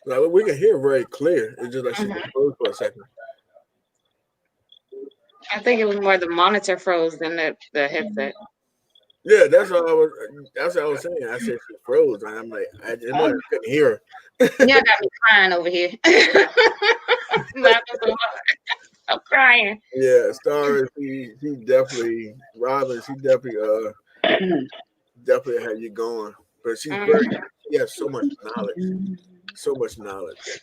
Now, we can hear very clear. It's just like she froze for a second. I think it was more the monitor froze than the headset. Yeah, that's what I was saying. I said she froze, and I'm like, I couldn't hear her. Yeah, got me crying over here. I'm crying. Yeah, Star, she definitely, Robin, she definitely had you going. But she's she has so much knowledge. So much knowledge.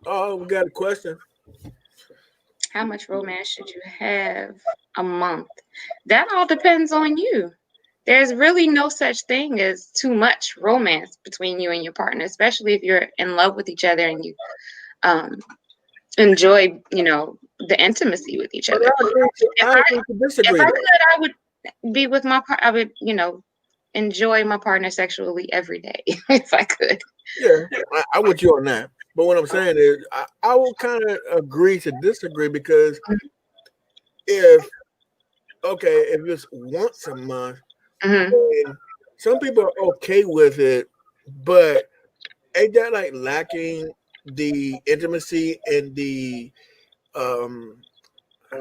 Oh, we got a question. How much romance should you have a month? That all depends on you. There's really no such thing as too much romance between you and your partner, especially if you're in love with each other and you enjoy, the intimacy with each other. If I could, I would be with my partner. I would, enjoy my partner sexually every day if I could. Yeah, I with you on that. But what I'm saying is, I will kind of agree to disagree because if it's once a month, some people are okay with it, but ain't that like lacking the intimacy and the what am I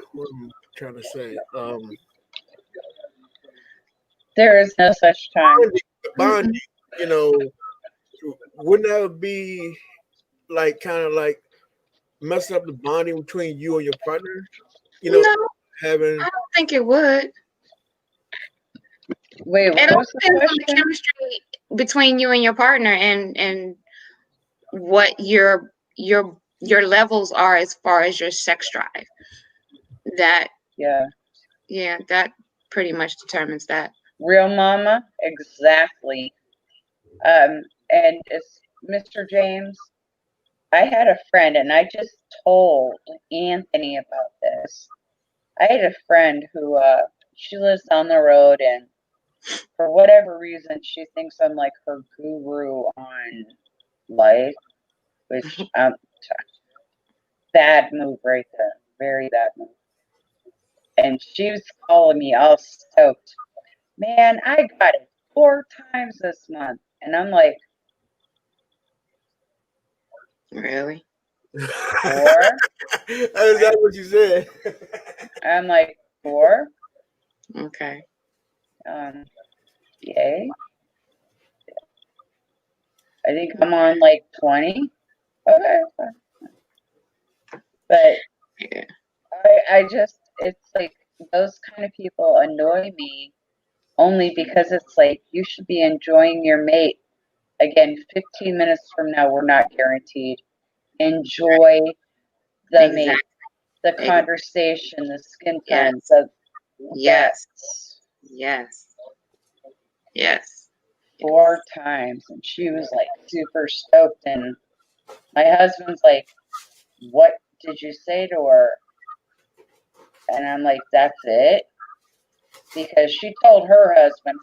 trying to say? There is no such time. Bonding, wouldn't that be like kind of like messing up the bonding between you and your partner? No, I don't think it would. Wait, it all depends on the chemistry between you and your partner and what your levels are as far as your sex drive. That that pretty much determines that. Real mama, exactly. And it's Mr. James. I had a friend, and I just told Anthony about this. I had a friend who she lives down the road, and for whatever reason, she thinks I'm like her guru on life, which bad move right there, very bad move. And she was calling me all stoked. Man, I got it 4 times this month, and I'm like, really? 4? Is that what you said? I'm like, 4? Okay. Yay. I think I'm on like 20. Okay. But Yeah. I just, it's like those kind of people annoy me only because it's like you should be enjoying your mate. Again, 15 minutes from now, we're not guaranteed. Enjoy the mate, Exactly. the conversation, the skin Yes. time, the Yes. Yes. Yes. 4 times. And she was like super stoked. And my husband's like, what did you say to her? And I'm like, that's it? Because she told her husband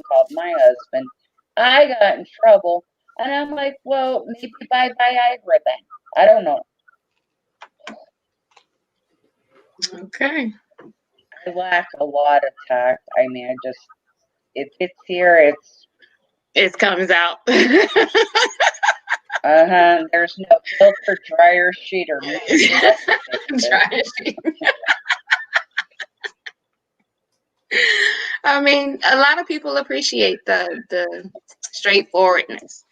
called my husband. I got in trouble. And I'm like, well, maybe buy Viagra then. I don't know. Okay. I lack a lot of tact. I mean, I just, if it's here, It comes out. There's no filter, dryer sheet, or nothing. Dryer sheet. I mean, a lot of people appreciate the straightforwardness,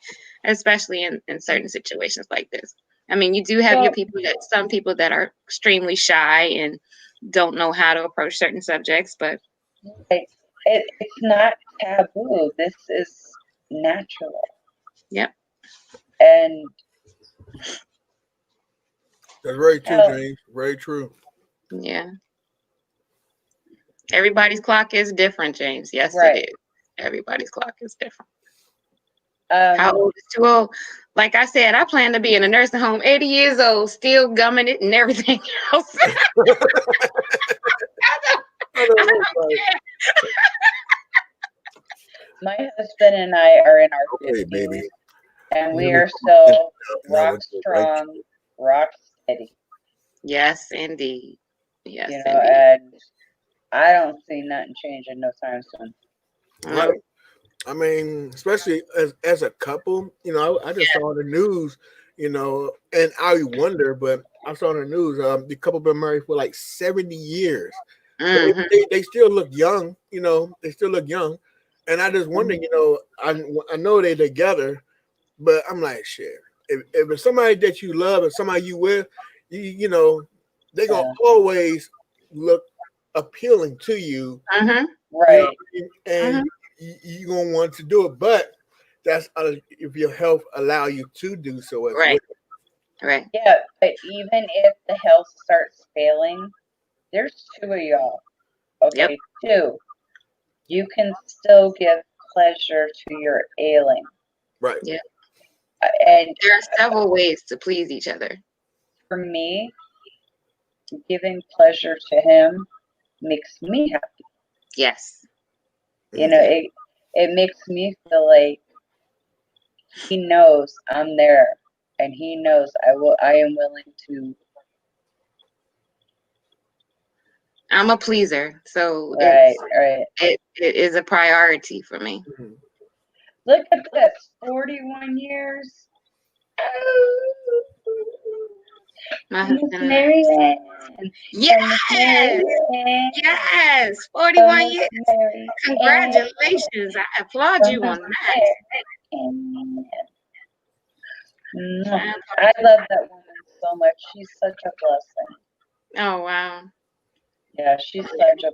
especially in certain situations like this. I mean, you do have your people some people that are extremely shy and don't know how to approach certain subjects, but it's not taboo. This is natural. Yep. And that's very true, James. Very true. Yeah. Everybody's clock is different, James. Yes, right. It is. Everybody's clock is different. How old is too old? Like I said, I plan to be in a nursing home, 80 years old, still gumming it and everything else. I don't care. My husband and I are in our 50s, baby. And we are still rock strong, rock steady. Yes, indeed. Yes, you know, indeed. And I don't see nothing changing no time soon. Right. I mean, especially as a couple, I just saw the news, and I wonder, but I saw the news, the couple been married for like 70 years. Mm-hmm. They still look young, they still look young. And I just wonder, I know they're together, but I'm like, shit, if it's somebody that you love and somebody you with, they're going to always look appealing to you. Mm-hmm. Right. And you're going to want to do it, but that's if your health allow you to do so as well. Right. Yeah, but even if the health starts failing, there's 2 of y'all. Okay, 2. You can still give pleasure to your ailing. Right. Yeah. And there are several ways to please each other. For me, giving pleasure to him makes me happy. Yes. It makes me feel like he knows I'm there, and he knows I am willing to. I'm a pleaser, so right. It is a priority for me. Mm-hmm. Look at this, 41 years. My Nearrington. Yes, 41 years. Congratulations! I applaud you on that. I love that woman so much. She's such a blessing. Oh wow. Yeah, she's such a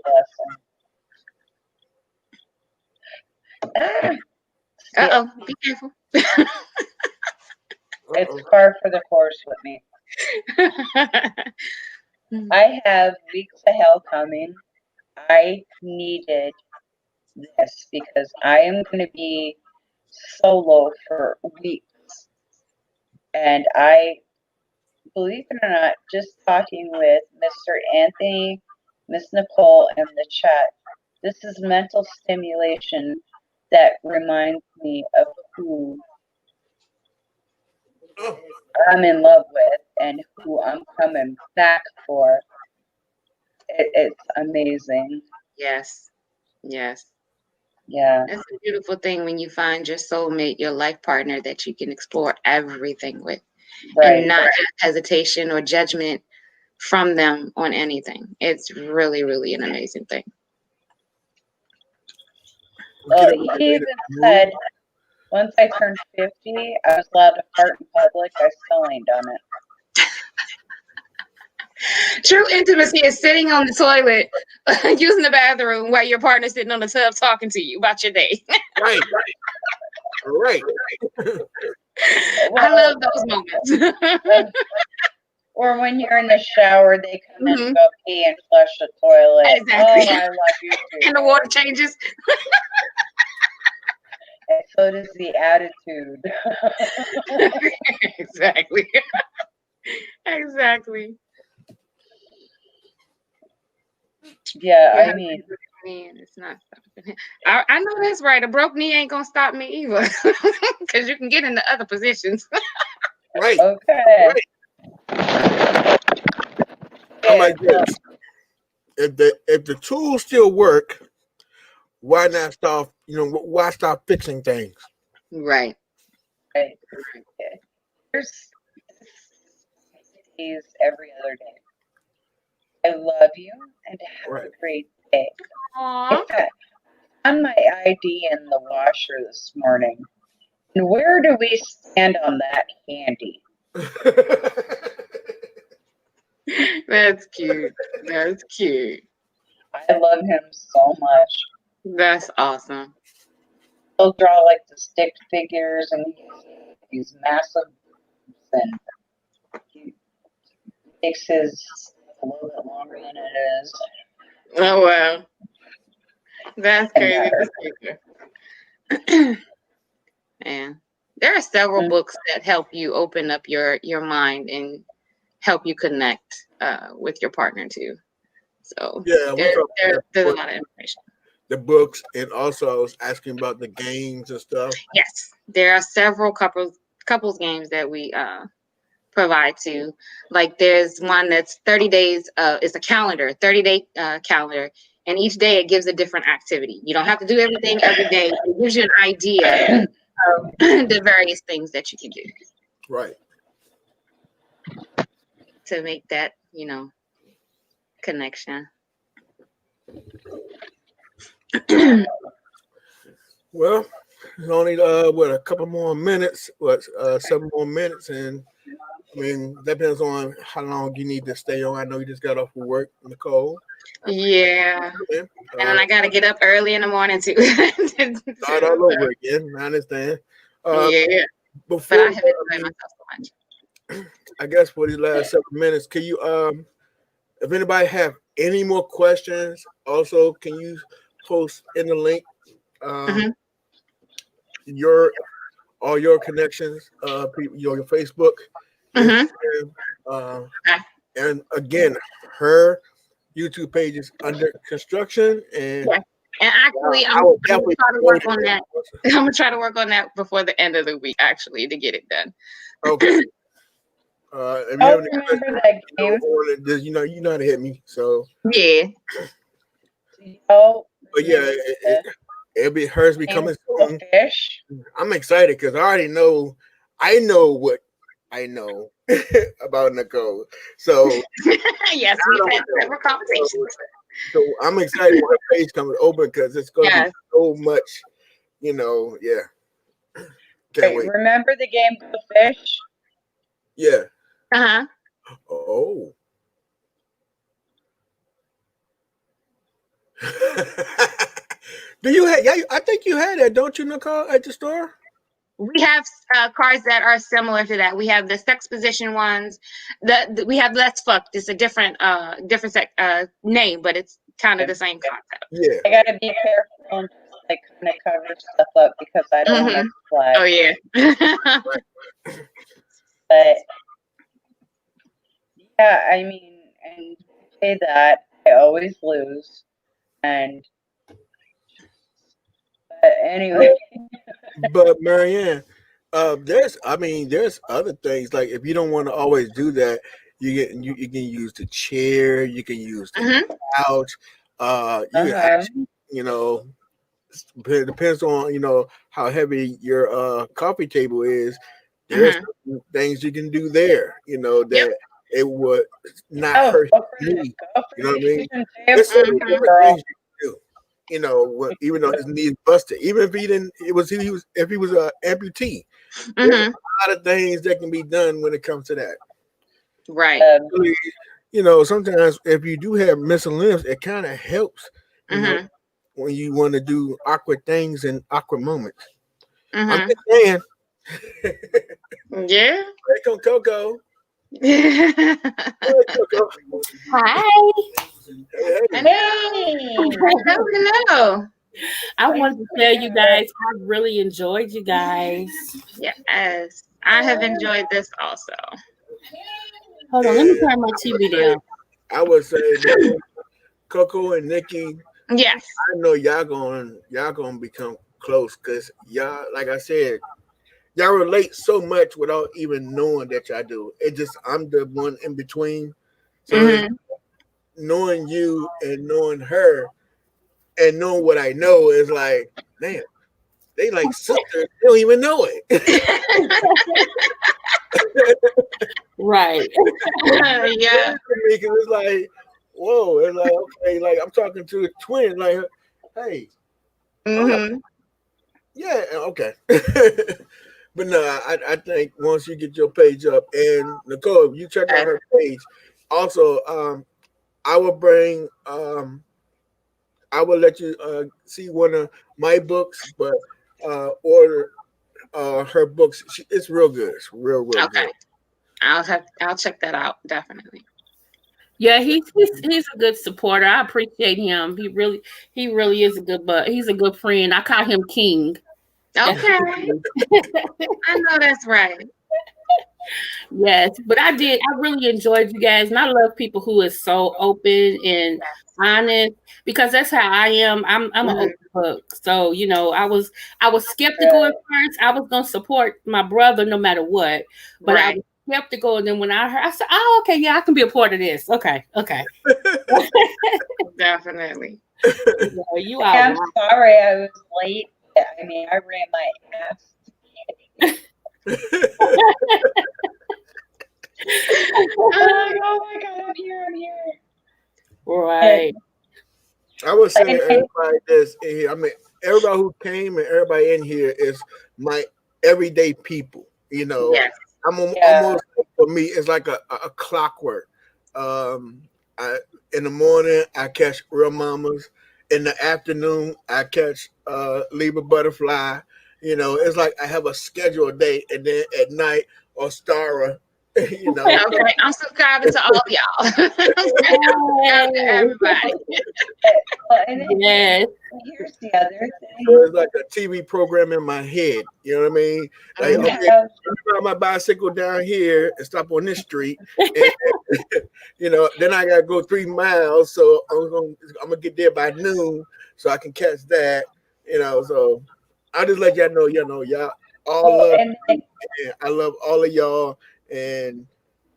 blessing. Uh-oh, be careful. It's par for the course with me. I have weeks of hell coming. I needed this because I am going to be solo for weeks. And I, believe it or not, just talking with Mr. Anthony, Miss Nicole, and the chat, this is mental stimulation that reminds me of who I'm in love with and who I'm coming back for. It's amazing. Yes. Yes. Yeah. It's a beautiful thing when you find your soulmate, your life partner that you can explore everything with. And not have hesitation or judgment from them on anything. It's really, really an amazing thing. Well, he even said once I turned 50, I was allowed to fart in public. I still ain't done it. True intimacy is sitting on the toilet, using the bathroom while your partner's sitting on the tub talking to you about your day. Right. Right. I love those moments. Or when you're in the shower, they come in Mhm. to go pee and flush the toilet. Exactly. Oh, I love you too. And the water changes. And so does the attitude. Exactly. Exactly. Yeah, I mean, Man, it's not stopping. I know that's right. A broke knee ain't gonna stop me either, because you can get into other positions. Right. okay. I'm like this. If the tools still work, why not stop? Why stop fixing things? Right. Right. Okay. There's days every other day. I love you and have Right. a great day. Aww. In fact, I found my ID in the washer this morning. And where do we stand on that handy? That's cute. That's cute. I love him so much. That's awesome. He'll draw like the stick figures and these massive boobs, and he makes his a little bit longer than it is. Oh wow. That's crazy. Man, there are several books that help you open up your mind and help you connect with your partner too. So Yeah, there's a lot of information. The books, and also I was asking about the games and stuff. Yes, there are several couples games that we provide to. Like there's one that's 30 days. It's a calendar, 30-day calendar, and each day it gives a different activity. You don't have to do everything every day. It gives you an idea of the various things that you can do Right. to make that connection. Well, it's only a couple more minutes, 7 more minutes, and I mean that depends on how long you need to stay on. I know you just got off of work, Nicole. Yeah, and then I gotta get up early in the morning too. Start all over again. I understand. Yeah, Before, but I have enjoyed myself so much. I guess for these last 7 minutes, can you if anybody have any more questions, also can you post in the link all your connections, your Facebook, Instagram, and again, her YouTube page is under construction, and actually, I'm gonna try to work on that. I'm gonna try to work on that before the end of the week, actually, to get it done. Okay. If you I'll have any remember that game. you know how to hit me. So yeah. Oh, but yeah, it'll be hers be coming soon. Fish. I'm excited because I already know. I know what I know about Nicole. So yes, we've had several conversations. So I'm excited when the page comes open because it's going to be so much, yeah. Can't wait. Remember the game Go Fish? Yeah. Uh-huh. Oh. Do you have? Yeah, I think you had that, don't you, Nicole, at the store? We have cards that are similar to that. We have the sex position ones. We have Let's Fuck. It's a different name, but it's kind of the same concept. Yeah. I gotta be careful and just like kind of cover stuff up because I don't want to flag. Oh yeah. But yeah, I mean, and say that I always lose, and but anyway. But Marianne, there's other things like if you don't want to always do that, you can use the chair, you can use the couch, you can actually, it depends on how heavy your coffee table is. There's things you can do there, that it would not hurt me. You know what I mean? There's so many different things you can do. You know, even though his knee is busted, even if he didn't, if he was a amputee. There's a lot of things that can be done when it comes to that. Right. You know, sometimes if you do have missing limbs, it kind of helps. You know, when you want to do awkward things and awkward moments. I'm just saying. Yeah. Welcome, Coco. Hey. Hi. Hello. I wanted to tell you guys I really enjoyed you guys. Yes, I have enjoyed this also. Hold on, let me turn my TV down. I would say that Coco and Nikki. Yes. I know y'all gonna become close because y'all, like I said, y'all relate so much without even knowing that y'all do. It just I'm the one in between. So knowing you and knowing her and knowing what I know is like, man, they like sisters. They don't even know it. Right. Yeah. Because it's like, whoa, it's like, okay, like I'm talking to a twin, like, hey. Yeah, okay. But no, I think once you get your page up, and Nicole, you check out her page. Also, I will bring I will let you see one of my books, but order her books. It's real good. It's real good. I'll check that out, definitely. Yeah, he's a good supporter. I appreciate him. He really is a good he's a good friend. I call him King. Okay. I know that's right. Yes, but I really enjoyed you guys, and I love people who is so open and honest, because that's how I am. I'm an open book. So, you know, I was skeptical at first. I was gonna support my brother no matter what, but I was skeptical, and then when I heard, I said, "Oh, okay, yeah, I can be a part of this." Okay. Definitely. You are. I'm sorry I was late. I mean, I ran my ass. Oh my God, I'm here. Right. I would say everybody that's in here, I mean, everybody who came and everybody in here is my everyday people. You know, I'm almost, for me, it's like a clockwork. In the morning, I catch Real Mamas. In the afternoon, I catch Libra Butterfly. You know, it's like I have a scheduled day, and then at night, or Stara. You know. Okay, I'm subscribing to all of y'all. Subscribing to everybody. Yes. Here's the other thing. It's like a TV program in my head. You know what I mean? Like, okay, I'm ride my bicycle down here and stop on this street. And, you know, then I gotta go 3 miles, so I'm gonna get there by noon, so I can catch that. You know, so I just let y'all know, y'all all love. I love all of y'all. And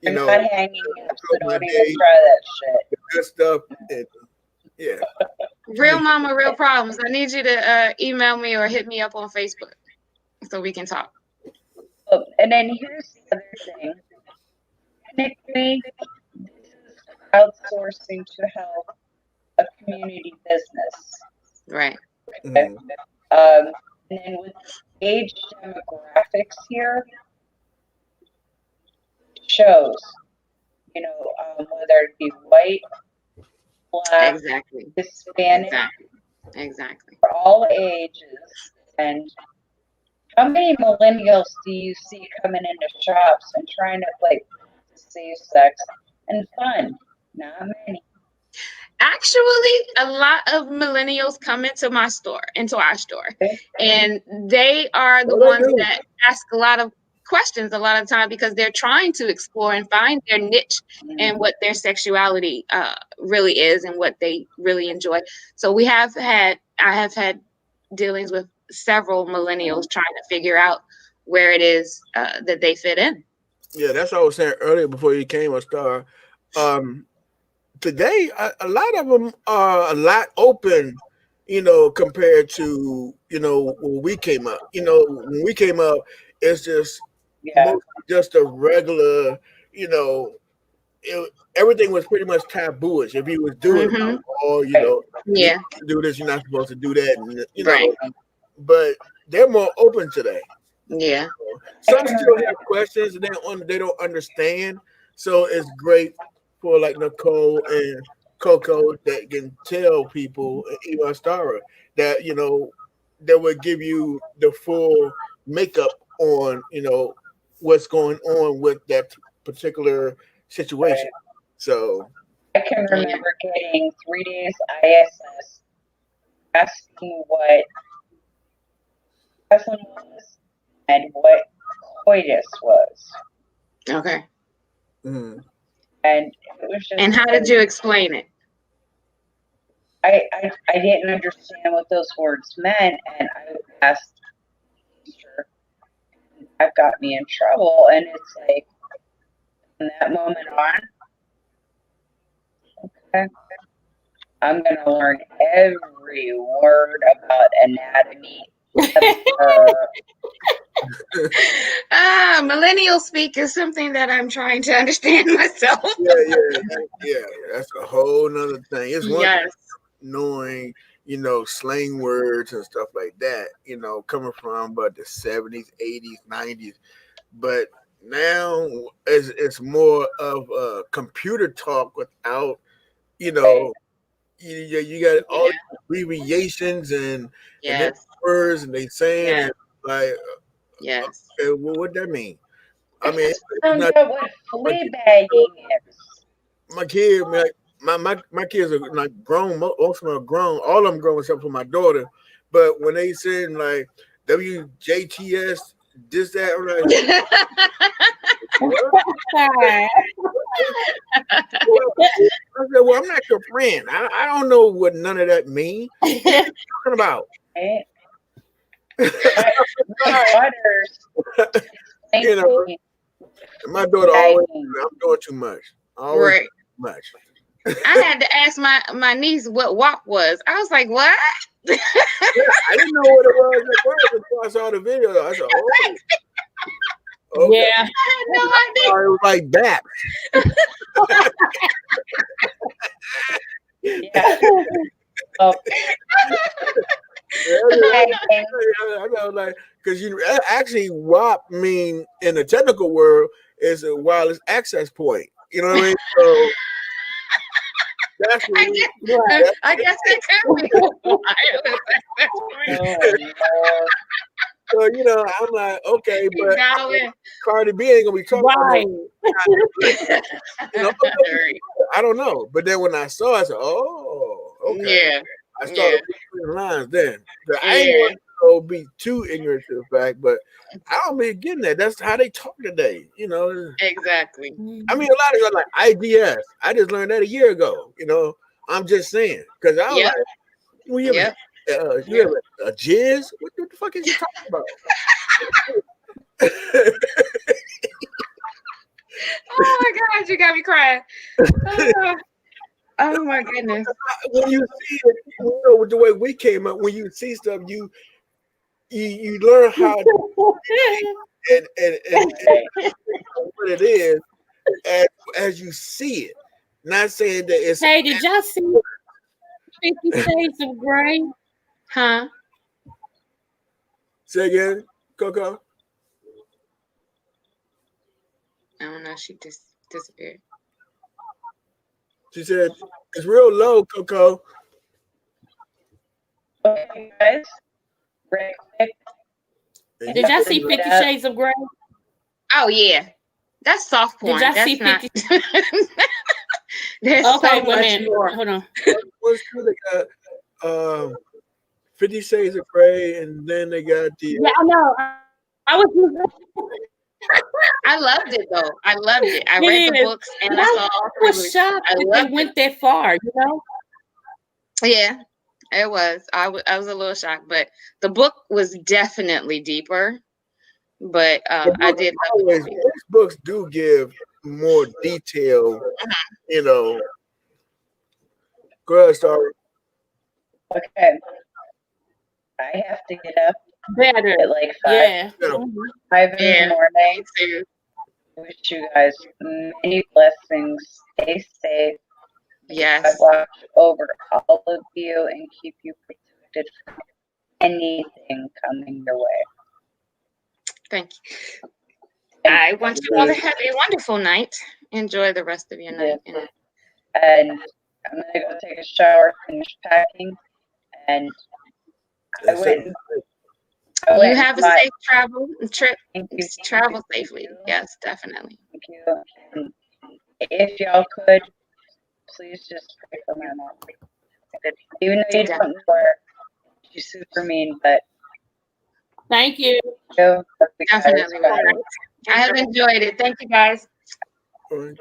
you know, not hanging up, so don't even try that shit. Good stuff, and yeah. Real Mama, Real Problems. I need you to email me or hit me up on Facebook so we can talk. And then here's the other thing. Technically, this is crowdsourcing to help a community business. Right. Okay. And then with age demographics here, shows, you know, whether it be white, black, Hispanic, exactly, for all ages. And how many millennials do you see coming into shops and trying to like save sex and fun? Not many. Actually, a lot of millennials come into our store, and they are the ones that ask a lot of questions a lot of time, because they're trying to explore and find their niche and what their sexuality really is and what they really enjoy. So I have had dealings with several millennials trying to figure out where it is that they fit in. Yeah, that's what I was saying earlier before you came on Star. Today, a lot of them are a lot open, you know, compared to, you know, when we came up. You know, when we came up, it's just just a regular, you know, everything was pretty much tabooish. If you was doing alcohol, you know, you're Yeah. supposed to do this, you're not supposed to do that, and you know. Right. But they're more open today. Yeah. Some still have questions and they don't understand. So it's great for like Nicole and Coco that can tell people, even Stara, that you know that would give you the full makeup on what's going on with that particular situation. So I can remember getting 3 days ISS, asking what orgasm was and what coitus was. Okay. And it was just. And how did you explain it? I didn't understand what those words meant, and I asked the teacher. That got me in trouble, and it's like from that moment on, okay, I'm gonna learn every word about anatomy. Millennial speak is something that I'm trying to understand myself. yeah, that's a whole nother thing. It's one Yes. thing knowing, slang words and stuff like that, coming from but the 70s, 80s, 90s. But now it's more of a computer talk without, you got all these abbreviations and then words and they saying and like okay, well, what that mean? I mean, found out what flea bagging is. My kid, my kids are like grown. Most of them are grown. All of them grown except for my daughter. But when they said like WJTS, this that, I'm like, I said, well, I'm not your friend. I don't know what none of that mean. What are you talking about? My daughter always, I'm doing too much. Always too much. I had to ask my niece what WAP was. I was like, what? Yeah, I didn't know what it was at first until I saw the video. I said, oh. Okay. Yeah. I had no idea. It was like that. I know, like, because actually WAP mean in the technical world is a wireless access point. You know what I mean? So that's what I guess it could be wireless access point. So I'm like, okay, but Cardi B ain't gonna be talking about I don't know. But then when I saw it, I said, oh, okay. Yeah. I started reading lines then. I ain't want to be too ignorant to the fact, but I don't be getting that. That's how they talk today, Exactly. I mean, a lot of people like IDS. I just learned that a year ago. I'm just saying because I was like, well, you have a jizz? What the fuck is you talking about? Oh my God, you got me crying. Oh my goodness. When you see it, with the way we came up, when you see stuff, you learn how to and what it is as you see it. Not saying that it's. Hey, did y'all see 50 Shades of Grey? Huh? Say again, Coco. I don't know. She just disappeared. She said it's real low, Coco. Okay, guys. Did y'all see 50 Shades of Grey? Oh yeah, that's soft porn. Did y'all that's see 50? There's okay, so much more. Hold on. What's cool? They got 50 Shades of Grey, and then they got the. Yeah, I know. I was. I loved it though. I loved it. I read the books and I saw all I was shocked that they went that far. Yeah, it was. I was a little shocked, but the book was definitely deeper. But I did love always. These books do give more detail. Go ahead, Star. Okay. I have to get up better at like 5. 5 in the morning. wish you guys many blessings. Stay safe. Yes. God watch over all of you and keep you protected from anything coming your way. Thank you. I want you all to have a wonderful night. Enjoy the rest of your night. And I'm going to go take a shower, finish packing, and I went. You have a safe travel trip. Travel Thank safely. you. Yes, definitely. Thank you. And if y'all could, please just pray for my mom. Even though you don't know her, she's super mean, but Thank you. Definitely. I have enjoyed it. Thank you, guys. Thank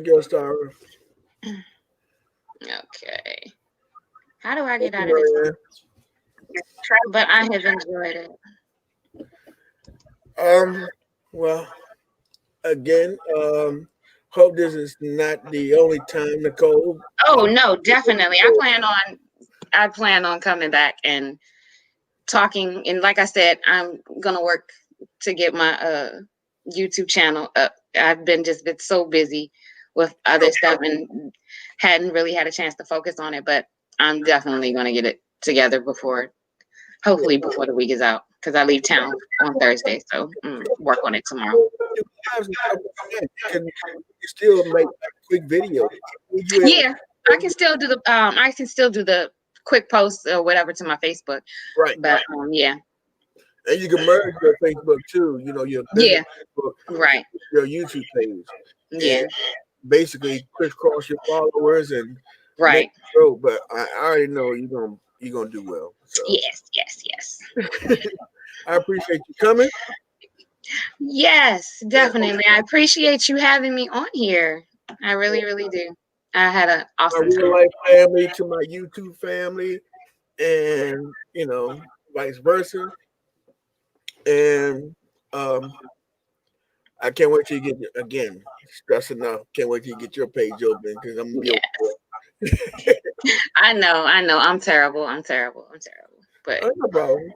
you, Star. Okay. How do I get out of this? But I have enjoyed it. Well, again, hope this is not the only time, Nicole. Oh no, definitely. I plan on coming back and talking. And like I said, I'm gonna work to get my YouTube channel up. I've been so busy with other stuff and hadn't really had a chance to focus on it. But I'm definitely gonna get it together hopefully before the week is out, because I leave town on Thursday. So work on it tomorrow. You can still make quick videos. Yeah, I can still do the quick posts or whatever to my Facebook. Right. But yeah. And you can merge your Facebook too. You know, your Facebook, right. Your YouTube page. Yeah. And basically crisscross your followers and right. Grow. But I already know you're gonna do well. So. Yes. I appreciate you coming. Yes, definitely. I appreciate you having me on here. I really, really do. I had an awesome time. My real life family to my YouTube family, and vice versa. And I can't wait till you get stress enough. Can't wait till you get your page open because I'm gonna be I know. I'm terrible. But no problem.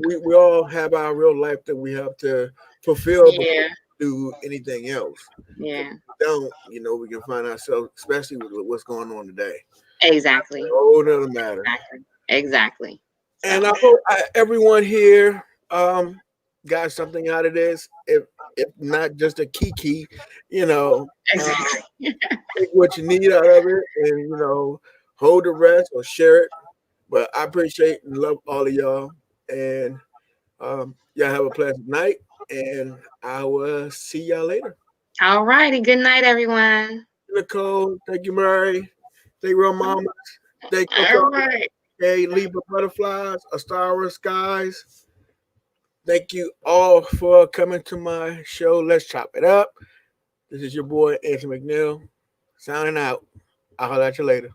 We all have our real life that we have to fulfill before we do anything else. Yeah. Don't we can find ourselves, especially with what's going on today. Exactly. Oh, doesn't matter. Exactly. So. And I hope everyone here got something out of this. If not just a kiki, exactly. Take what you need out of it, and hold the rest or share it. But I appreciate and love all of y'all, and y'all have a pleasant night, and I will see y'all later. All righty. Good night, everyone. Nicole, thank you, Mary. Thank you, Mama. Thank you, all right. Hey, Libra Butterflies, Astara Skies. Thank you all for coming to my show. Let's chop it up. This is your boy, Anthony McNeil, signing out. I'll holler at you later.